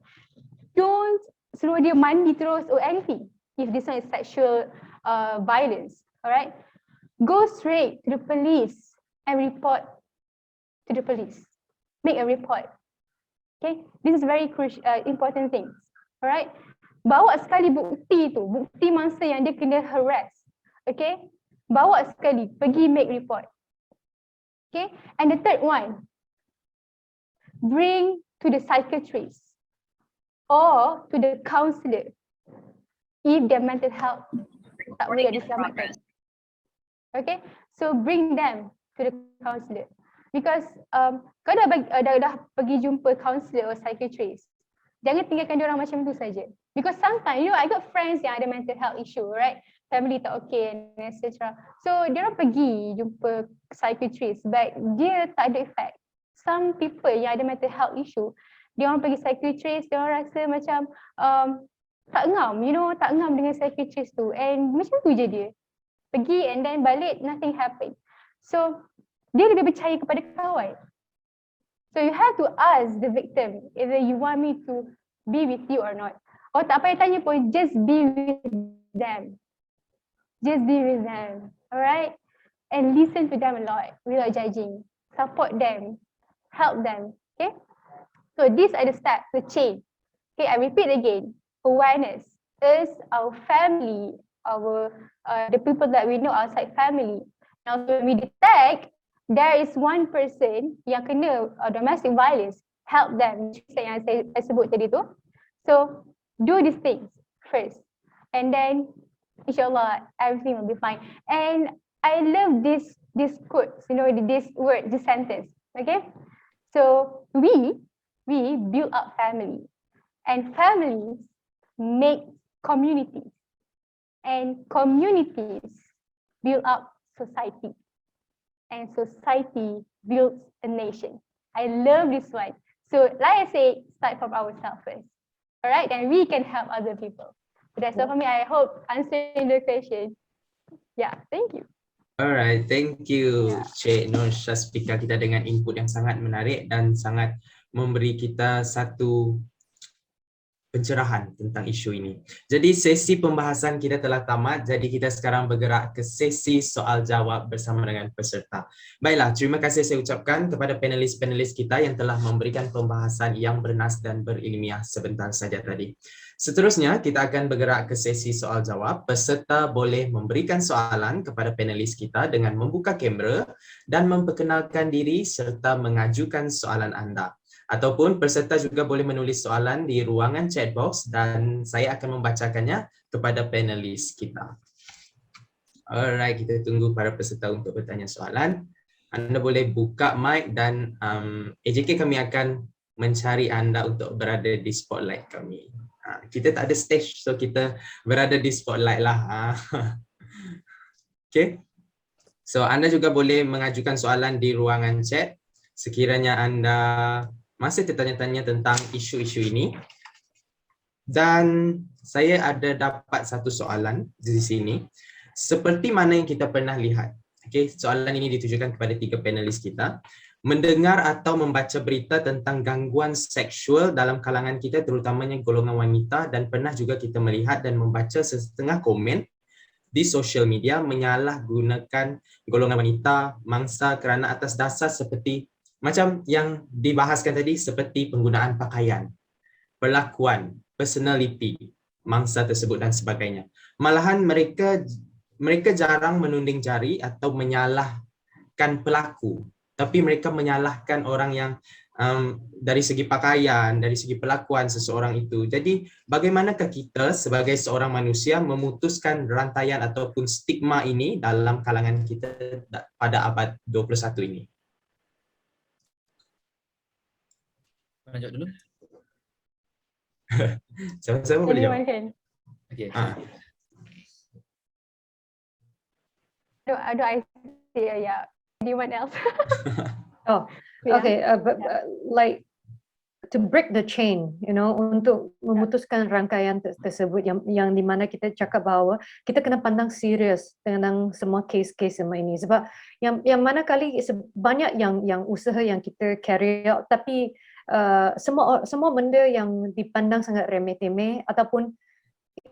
don't suruh dia mandi terus or anything if this one is sexual violence, alright. Go straight to the police and report to the police. Make a report. Okay, this is very crucial, important things, alright. Bawa sekali bukti tu, bukti mangsa yang dia kena harass, okay. Bawa sekali, pergi make report. Okay, and the third one, bring to the psychiatrist or to the counselor if their mental health tak boleh diselamatkan. Okay, so bring them to the counselor because kau dah pergi jumpa counselor or psychiatrist, jangan tinggalkan dia orang macam tu saja. Because sometimes, you know, I got friends yang ada mental health issue, right? Family tak okay, and etc. So, dia orang pergi jumpa psychiatrist, but dia tak ada effect. some people yang ada mental health issue, dia orang pergi psychiatrist, dia orang rasa macam tak ngam, tak ngam dengan psychiatrist tu, and macam tu je dia. Pergi and then balik, nothing happen. So, dia lebih percaya kepada kawan. So, you have to ask the victim either you want me to be with you or not. Or tak payah tanya pun, just be with them. Just be with them, alright? And listen to them a lot without judging. Support them, help them, okay? So, these are the steps, the chain. Okay, I repeat again. Awareness is our family, the people that we know outside family. Now, when we detect there is one person yang kena domestic violence, help them. Yang saya sebut tadi tu. So, do these things first, and then insyaAllah everything will be fine. And I love this quote, this word, this sentence. Okay, so we build up family, and families make communities, and communities build up society, and society builds a nation. I love this one. So like I say, start from ourselves first. All right, and we can help other people. So that's all for me. I hope answering the question. Yeah, thank you. Alright, thank you Cik Nur Syazfika, kita dengan input yang sangat menarik dan sangat memberi kita satu pencerahan tentang isu ini. Jadi sesi pembahasan kita telah tamat, jadi kita sekarang bergerak ke sesi soal jawab bersama dengan peserta. Baiklah, terima kasih saya ucapkan kepada panelis-panelis kita yang telah memberikan pembahasan yang bernas dan berilmiah sebentar saja tadi. Seterusnya, kita akan bergerak ke sesi soal jawab. Peserta boleh memberikan soalan kepada panelis kita dengan membuka kamera dan memperkenalkan diri serta mengajukan soalan anda. Ataupun peserta juga boleh menulis soalan di ruangan chat box dan saya akan membacakannya kepada panelis kita. Alright, kita tunggu para peserta untuk bertanya soalan. Anda boleh buka mic dan AJK kami akan mencari anda untuk berada di spotlight kami. Kita tak ada stage, so kita berada di spotlight lah. Okay. So anda juga boleh mengajukan soalan di ruangan chat sekiranya anda masih tertanya-tanya tentang isu-isu ini. Dan saya ada dapat satu soalan di sini. Seperti mana yang kita pernah lihat. Okay, soalan ini ditujukan kepada 3 panelis kita. Mendengar atau membaca berita tentang gangguan seksual dalam kalangan kita, terutamanya golongan wanita, dan pernah juga kita melihat dan membaca setengah komen di sosial media menyalahgunakan golongan wanita, mangsa kerana atas dasar seperti macam yang dibahaskan tadi, seperti penggunaan pakaian, perlakuan, personality, mangsa tersebut dan sebagainya. Malahan mereka jarang menunding jari atau menyalahkan pelaku, tapi mereka menyalahkan orang yang dari segi pakaian, dari segi perlakuan seseorang itu. Jadi bagaimanakah kita sebagai seorang manusia memutuskan rantaian ataupun stigma ini dalam kalangan kita pada abad 21 ini? Mana jawab dulu? Siapa boleh jawab? Okay. Do I say anyone else? Okay. Like to break the chain, untuk memutuskan rangkaian tersebut yang di mana kita cakap bahawa kita kena pandang serius tentang semua kes-kes semua ini, sebab yang mana kali banyak yang usaha yang kita carry out, tapi semua benda yang dipandang sangat remeh-temeh ataupun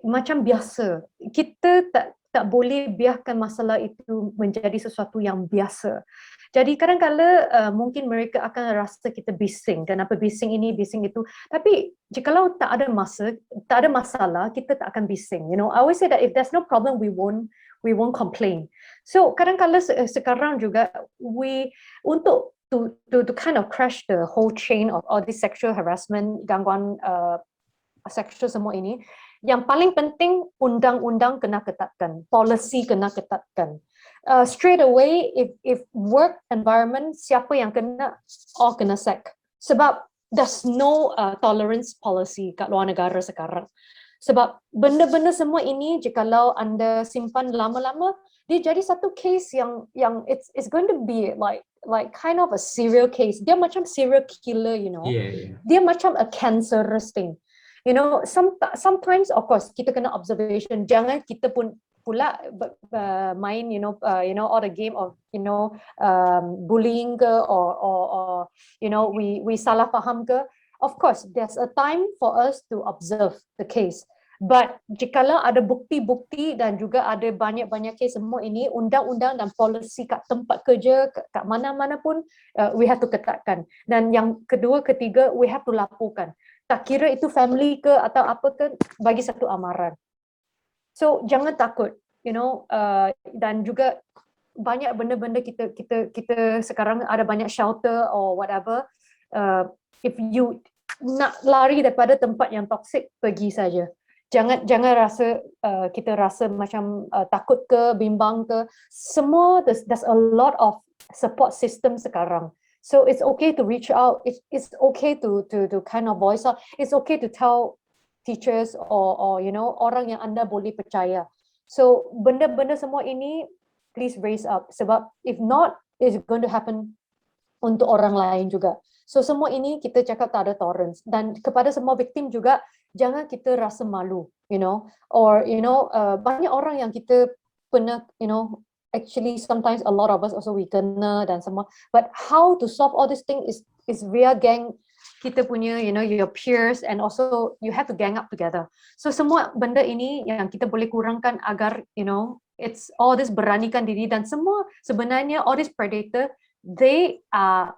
macam biasa. Kita tak boleh biarkan masalah itu menjadi sesuatu yang biasa. Jadi kadang-kala mungkin mereka akan rasa kita bising, kenapa bising ini, bising itu. Tapi jikalau tak ada masalah, kita tak akan bising. I always say that if there's no problem, we won't complain. So kadang-kala sekarang juga untuk to kind of crash the whole chain of all this sexual harassment, gangguan sexual semua ini, yang paling penting undang-undang kena ketatkan, policy kena ketatkan. Straight away, if work environment, siapa yang kena, all kena sack. Sebab there's no tolerance policy kat luar negara sekarang. Sebab benda-benda semua ini, jikalau anda simpan lama-lama, dia jadi satu case yang it's going to be like kind of a serial case. Dia macam serial killer, you know. Yeah. Dia macam a cancerous thing. You know, sometimes of course kita kena observation. Jangan kita pun pula main all the game of bullying ke or we salah faham ke. Of course there's a time for us to observe the case. But jikalau ada bukti-bukti dan juga ada banyak-banyak kes semua ini, undang-undang dan polisi kat tempat kerja, kat mana-mana pun we have to ketatkan. Dan yang kedua, ketiga, we have to laporkan. Tak kira itu family ke atau apa ke, bagi satu amaran. So jangan takut, dan juga banyak benda-benda kita sekarang ada banyak shelter or whatever. If you nak lari daripada tempat yang toxic, pergi saja. Jangan rasa kita rasa macam takut ke, bimbang ke. Semua there's a lot of support system sekarang. So it's okay to reach out. It's okay to kind of voice out. It's okay to tell teachers or orang yang anda boleh percaya. So benda-benda semua ini please raise up, sebab if not it's going to happen untuk orang lain juga. So semua ini kita cakap tak ada tolerance, dan kepada semua victim juga jangan kita rasa malu, banyak orang yang kita pernah, actually sometimes a lot of us also we kena dan semua, but how to solve all this thing is via gang kita punya, your peers, and also you have to gang up together. So semua benda ini yang kita boleh kurangkan agar, it's all this beranikan diri, dan semua sebenarnya all this predator they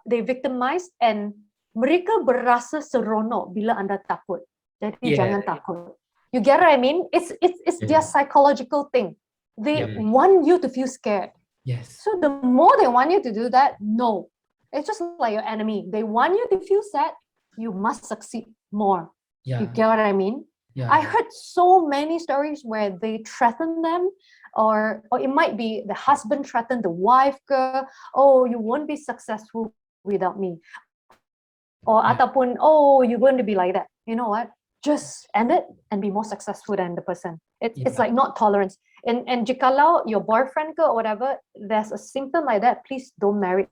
victimize, and mereka berasa seronok bila anda takut. Jadi jangan takut. You get what I mean? It's their psychological thing. They want you to feel scared. Yes. So the more they want you to do that, no. It's just like your enemy. They want you to feel sad, you must succeed more. Yeah. You get what I mean? Yeah. I heard so many stories where they threaten them, or it might be the husband threatened the wife, oh, you won't be successful without me. Or ataupun, oh, you're going to be like that. You know what? Just end it and be more successful than the person. It's like not tolerance. And jikalau your boyfriend or whatever, there's a symptom like that, please don't marry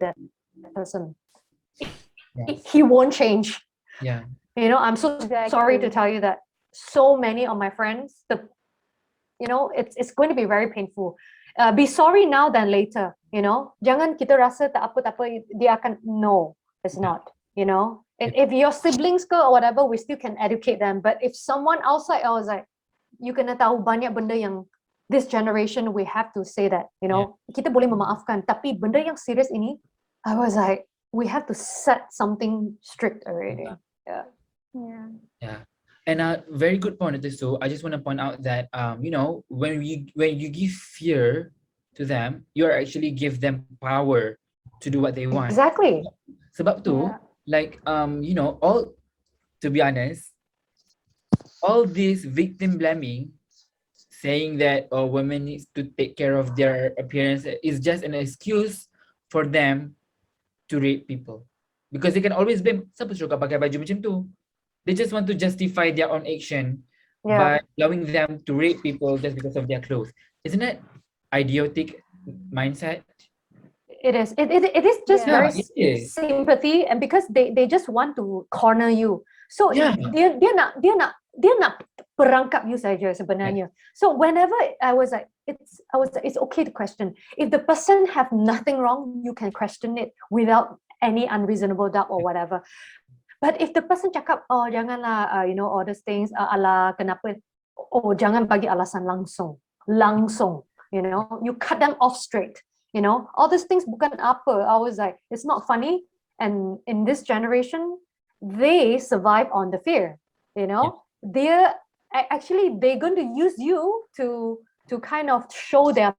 that person. He won't change. Yeah. I'm so sorry to tell you that so many of my friends, it's going to be very painful. Be sorry now than later, Jangan kita rasa tak apa, dia akan, no, it's not, If your siblings or whatever, we still can educate them. But if someone outside, I was like, you kena tahu banyak benda yang this generation, we have to say that, kita boleh memaafkan. Tapi benda yang serius ini, I was like, we have to set something strict already. Yeah. And a very good point, so I just want to point out that when you give fear to them, you are actually give them power to do what they want. Exactly. Sebab tu, all, to be honest, all this victim blaming, saying that women needs to take care of their appearance, is just an excuse for them to rape people, because they can always blame, siapa suruh kau pakai baju macam tu. They just want to justify their own action by allowing them to rape people just because of their clothes. Isn't that idiotic mindset? It is. It is just very sympathy, and because they just want to corner you. So dia nak perangkap you saja sebenarnya. So whenever I was like, it's okay to question. If the person have nothing wrong, you can question it without any unreasonable doubt or whatever. But if the person cakap, oh janganlah, all these things, ala kenapa, oh jangan bagi alasan langsung, you cut them off straight. All these things bukan apa. I was like, it's not funny. And in this generation, they survive on the fear. They're going to use you to kind of show their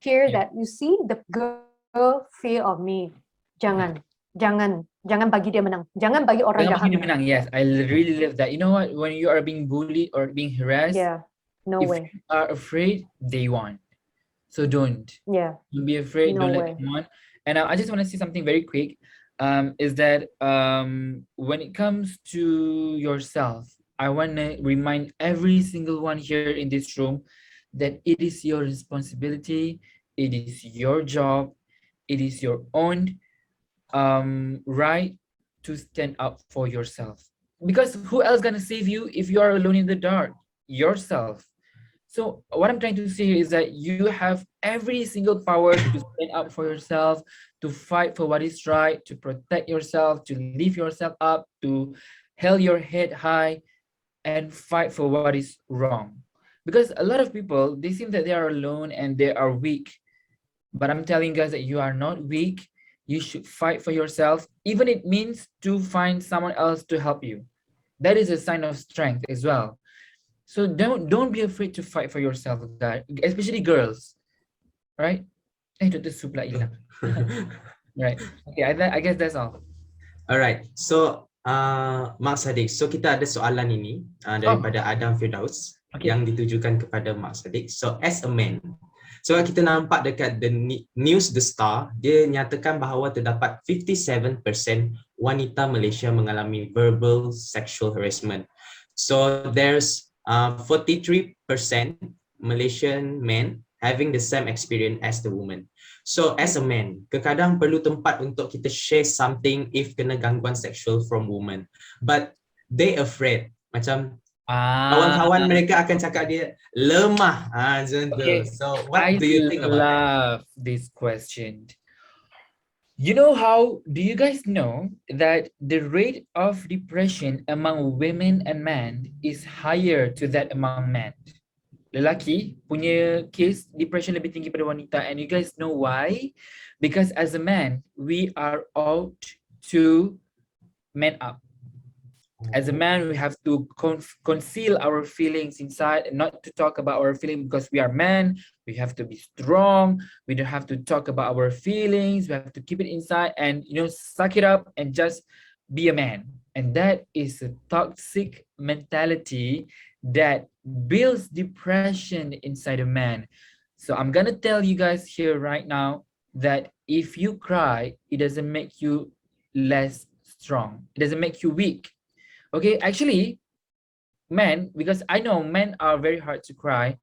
fear that, you see, the girl fear of me. Jangan bagi dia menang. Jangan bagi orang jahat menang. Yes, I really love that. You know what? When you are being bullied or being harassed, if you are afraid, they won. So don't be afraid. Don't let them on. And I just want to say something very quick. Is that when it comes to yourself, I want to remind every single one here in this room that it is your responsibility, it is your job, it is your own right to stand up for yourself. Because who else gonna save you if you are alone in the dark? Yourself. So what I'm trying to say here is that you have every single power to stand up for yourself, to fight for what is right, to protect yourself, to lift yourself up, to hold your head high and fight for what is wrong. Because a lot of people, they seem that they are alone and they are weak. But I'm telling you guys that you are not weak. You should fight for yourself, even it means to find someone else to help you. That is a sign of strength as well. So don't be afraid to fight for yourself, guys, especially girls, right? Dr. Su pula hilang. Right. Okay, I guess that's all. Alright, so Mak Sadiq, so kita ada soalan ini daripada Adam Firdaus yang ditujukan kepada Mak Sadiq. So as a man, so kita nampak dekat the news The Star, dia nyatakan bahawa terdapat 57% wanita Malaysia mengalami verbal sexual harassment. So there's 43% Malaysian men having the same experience as the woman. So as a man, kadang perlu tempat untuk kita share something if kena gangguan sexual from woman. But they afraid. Macam kawan-kawan mereka akan cakap dia lemah. Macam tu. Okay. So what do you think about that? I love this question. You know how, do you guys know that the rate of depression among women and men is higher to that among men? Lelaki punya case depression lebih tinggi pada wanita, and you guys know why? Because as a man, we are out to man up. As a man, we have to conceal our feelings inside and not to talk about our feelings because we are men. We have to be strong. We don't have to talk about our feelings. We have to keep it inside and, you know, suck it up and just be a man. And that is a toxic mentality that builds depression inside a man. So I'm gonna tell you guys here right now that if you cry, it doesn't make you less strong. It doesn't make you weak. Okay, actually, men, because I know men are very hard to cry.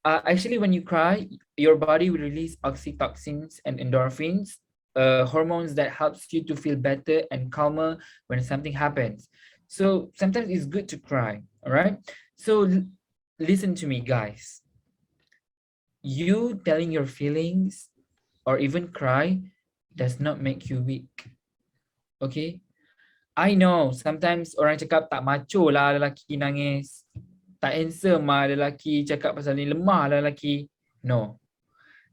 Actually, when you cry, your body will release oxytocins and endorphins, hormones that helps you to feel better and calmer when something happens. So sometimes it's good to cry, all right? So listen to me, guys. You telling your feelings or even cry does not make you weak, okay? I know sometimes orang cakap tak macho lah lelaki nangis, tak handsome lah lelaki cakap pasal ni, lemah lah lelaki. No,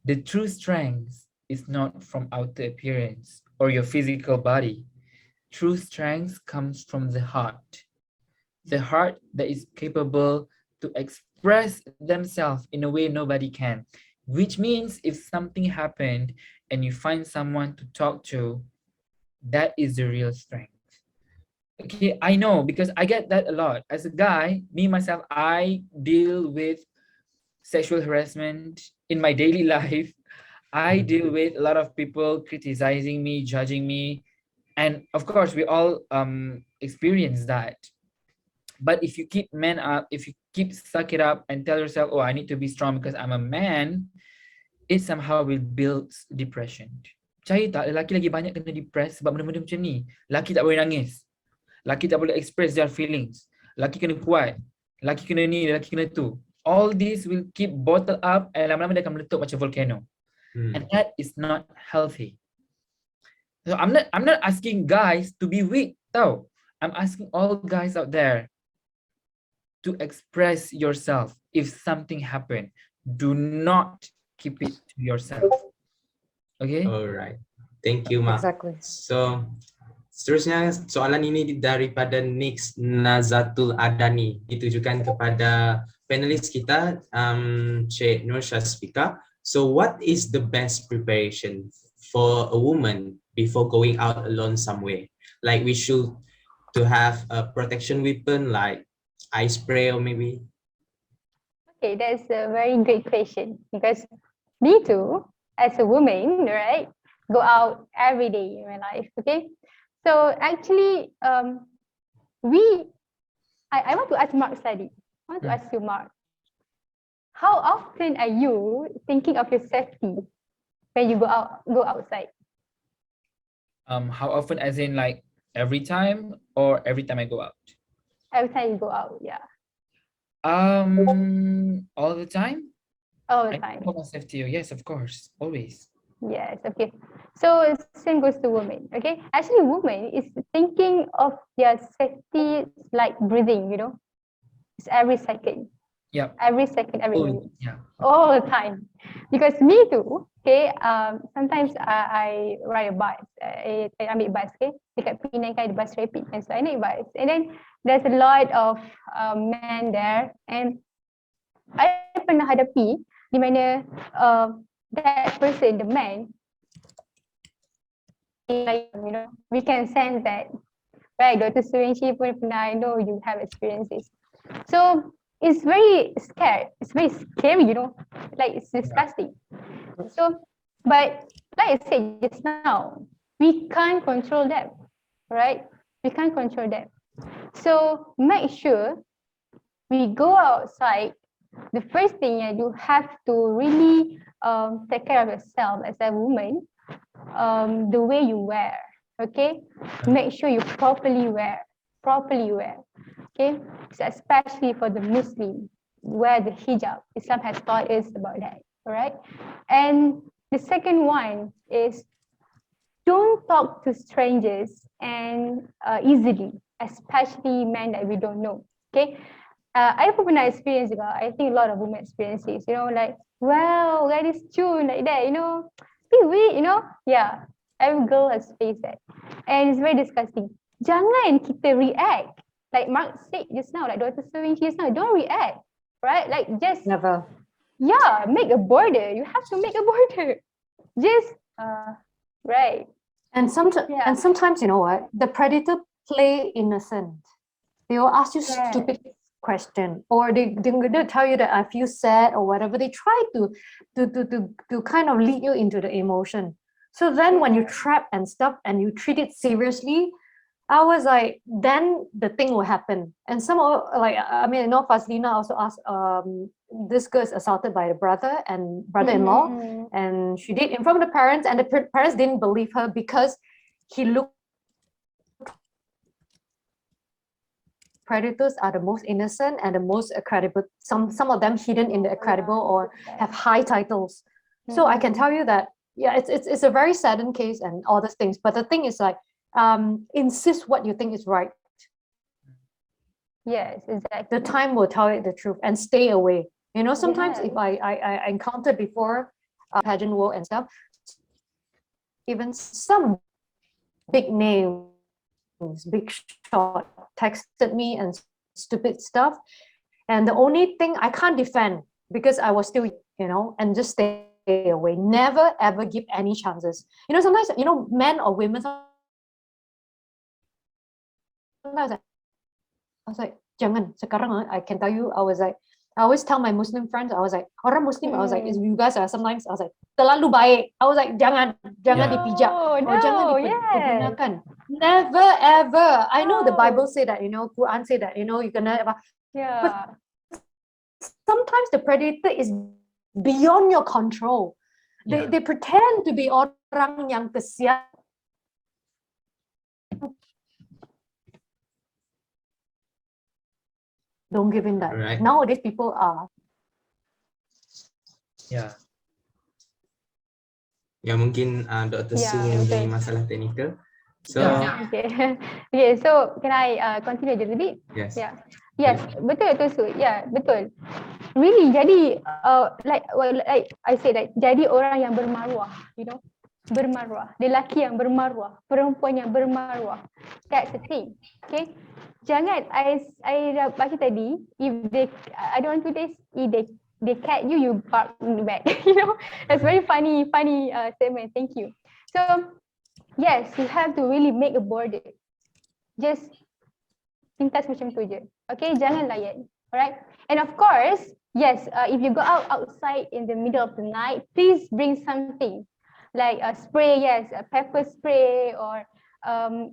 the true strength is not from outer appearance or your physical body. True strength comes from the heart that is capable to express themselves in a way nobody can, which means if something happened and you find someone to talk to, that is the real strength. Okay, I know because I get that a lot. As a guy, me myself, I deal with sexual harassment in my daily life. I deal with a lot of people criticizing me, judging me. And of course, we all experience that. But if you keep men up, if you keep suck it up and tell yourself, oh, I need to be strong because I'm a man, it somehow will build depression. Percaya tak, lelaki lagi banyak kena depress sebab benda-benda macam ni. Lelaki tak boleh nangis. Lelaki tak boleh express their feelings. Lelaki kena kuat. Lelaki kena ni, lelaki kena tu. All this will keep bottled up and lama-lama dia akan meletup macam volcano. And that is not healthy. So I'm not asking guys to be weak, tau. I'm asking all guys out there to express yourself. If something happened, do not keep it to yourself. Okay? Alright. Thank you, Mak. Exactly. So, seterusnya soalan ini daripada Nix Nazatul Adani, ditujukan kepada panelis kita, Cik Nur Shazfika. So what is the best preparation for a woman before going out alone somewhere? Like we should to have a protection weapon like eye spray or maybe? Okay, that's a very great question because me too, as a woman, right, go out every day in my life, okay? So actually, I want to ask Mark Sadiq. I want to ask you, Mark. how often are you thinking of your safety when you go outside? How often, as in like every time or every time I go out? Every time you go out, yeah, All the time. all the I time. think for my safety. Yes, of course, always. Yes, okay. So same goes to women, okay? Actually, women is thinking of their safety like breathing, you know? It's every second, Yep. every Oh, minute, yeah. all the time. Because me too, okay? Sometimes I ride a bus, I ambil bus, okay? Dekat Penang kan ada bus rapid, and so I naik bus. And then there's a lot of men there, and I pernah hadapi di mana that person, the man, like, you know, we can sense that, right? Dr. Surinchi pun pernah, I know you have experiences. So it's very scared. It's very scary, you know, like it's disgusting. So, but like I said just now, we can't control them, right? We can't control them. So make sure we go outside. The first thing you have to really take care of yourself as a woman, the way you wear, okay? Make sure you properly wear, okay? So especially for the Muslim, wear the hijab. Islam has taught us about that, all right? And the second one is don't talk to strangers and easily, especially men that we don't know, okay? I pun pernah experience juga. I think a lot of women experience this, you know, like, wow, that is June, like that, you know, bit weird, you know? Yeah, every girl has faced that. And it's very disgusting. Jangan kita react. Like Mark said just now, like Dr. Surin just now, don't react, right? Like just, Never. yeah, make a border. You have to make a border. Just, right. And Yeah. sometimes, you know what? The predator play innocent. They will ask you Right. stupid question, or they'll tell you that I feel sad or whatever. They try to kind of lead you into the emotion. So then when you trap and stuff and you treat it seriously, I was like, then the thing will happen. And some like, I mean, you know, Fazlina also asked, this girl is assaulted by the brother and brother-in-law, and she did in front of the parents, and the parents didn't believe her because he looked. Predators are the most innocent and the most credible. Some of them hidden in the credible or have high titles. So I can tell you that, yeah, it's a very saddened case and all these things. But the thing is, like, insist what you think is right. Yes, exactly. The time will tell you the truth, and stay away. You know, sometimes if I encountered before pageant world and stuff, even some big names, big shot texted me and stupid stuff, and the only thing I can't defend because I was still, you know, and just stay away. Never ever give any chances. You know, sometimes, you know, men or women, sometimes I was like, jangan sekarang. I can tell you, I was like, I always tell my Muslim friends, I was like, orang Muslim, I was like, you guys are sometimes, I was like, terlalu baik. I was like, jangan dipijak, or jangan digunakan. Never ever. I know the Bible say that, you know, Quran say that, you know, you can never. Yeah. But sometimes the predator is beyond your control. They pretend to be orang yang kesian. Don't give in that. Right. Nowadays people are. Yeah. Ya, mungkin Dr. Su mempunyai masalah teknikal. So, Okay. Okay, so can I continue a little bit? yes. Yeah. Yes, betul tu Su. Yeah, betul. Really, jadi like I said, like jadi orang yang bermaruah, you know, bermaruah. Lelaki yang bermaruah, perempuan yang bermaruah. That's the thing. Okay. Jangan, I dah baca tadi, if they, I don't want to do this, if they cat you, you bark back. You know, that's very funny statement. Thank you. So yes, you have to really make a border. Just pintas macam tu je. Okay, jangan layan. Alright. And of course, yes, if you go outside in the middle of the night, please bring something like a spray. Yes, a pepper spray or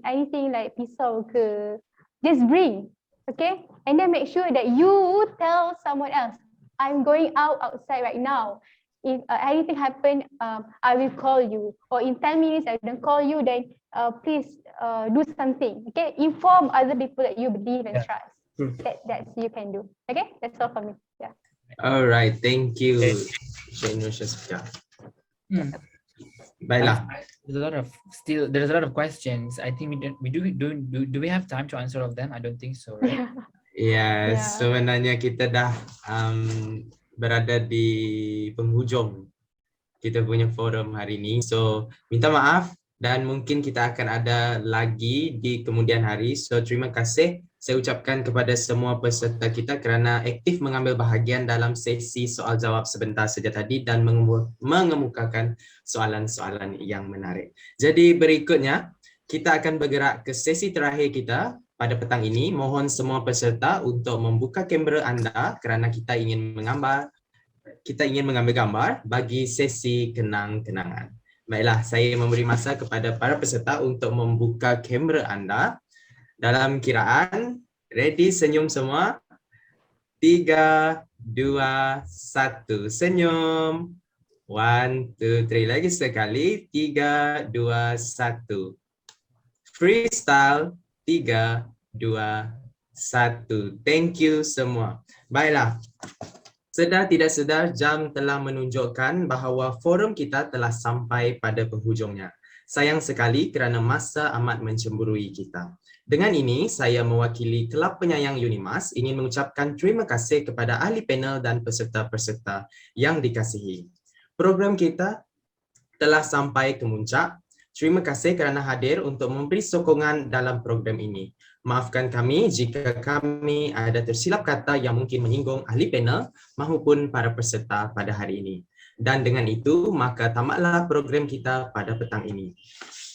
anything like pisau ke. Just bring. Okay, and then make sure that you tell someone else. I'm going outside right now. If anything happen, I will call you. Or in 10 minutes, I don't call you, then please do something. Okay, inform other people that you believe and trust. That's you can do. Okay, that's all for me. Yeah. All right, thank you, Okay. Cik Nur Syazkia. Hmm. Baiklah. There's a lot of questions. I think do we have time to answer all of them? I don't think so, right? Ya, Yeah. sebenarnya kita dah berada di penghujung kita punya forum hari ini. So, minta maaf dan mungkin kita akan ada lagi di kemudian hari. So, terima kasih saya ucapkan kepada semua peserta kita kerana aktif mengambil bahagian dalam sesi soal jawab sebentar saja tadi dan mengemukakan soalan-soalan yang menarik. Jadi berikutnya, kita akan bergerak ke sesi terakhir kita pada petang ini. Mohon semua peserta untuk membuka kamera anda kerana kita ingin mengambil gambar bagi sesi kenang-kenangan. Baiklah, saya memberi masa kepada para peserta untuk membuka kamera anda. Dalam kiraan, ready, senyum semua. 3, 2, 1, senyum. 1, 2, 3, lagi sekali. 3, 2, 1. Freestyle. 3, 2, 1. Thank you semua. Baiklah. Sedar tidak sedar, jam telah menunjukkan bahawa forum kita telah sampai pada penghujungnya. Sayang sekali kerana masa amat mencemburui kita. Dengan ini, saya mewakili Kelab Penyayang Unimas ingin mengucapkan terima kasih kepada ahli panel dan peserta-peserta yang dikasihi. Program kita telah sampai ke muncak. Terima kasih kerana hadir untuk memberi sokongan dalam program ini. Maafkan kami jika kami ada tersilap kata yang mungkin menyinggung ahli panel maupun para peserta pada hari ini. Dan dengan itu, maka tamatlah program kita pada petang ini.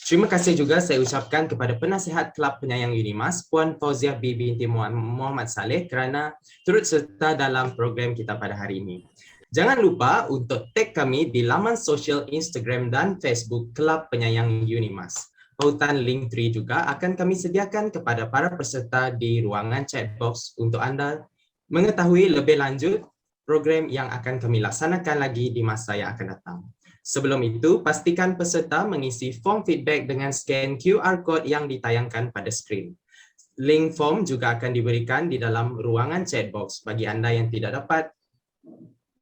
Terima kasih juga saya ucapkan kepada penasihat Kelab Penyayang Unimas, Puan Fauziah binti Muhammad Saleh kerana turut serta dalam program kita pada hari ini. Jangan lupa untuk tag kami di laman sosial Instagram dan Facebook Kelab Penyayang Unimas. Pautan Linktree juga akan kami sediakan kepada para peserta di ruangan chat box untuk anda mengetahui lebih lanjut program yang akan kami laksanakan lagi di masa yang akan datang. Sebelum itu, pastikan peserta mengisi form feedback dengan scan QR code yang ditayangkan pada skrin. Link form juga akan diberikan di dalam ruangan chat box bagi anda yang tidak dapat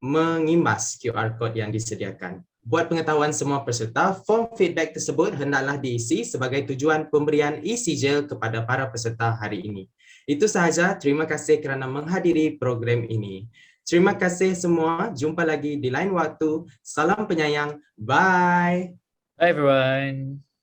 mengimbas QR code yang disediakan. Buat pengetahuan semua peserta, form feedback tersebut hendaklah diisi sebagai tujuan pemberian e-sijil kepada para peserta hari ini. Itu sahaja, terima kasih kerana menghadiri program ini. Terima kasih semua, jumpa lagi di lain waktu. Salam penyayang, bye. Bye everyone.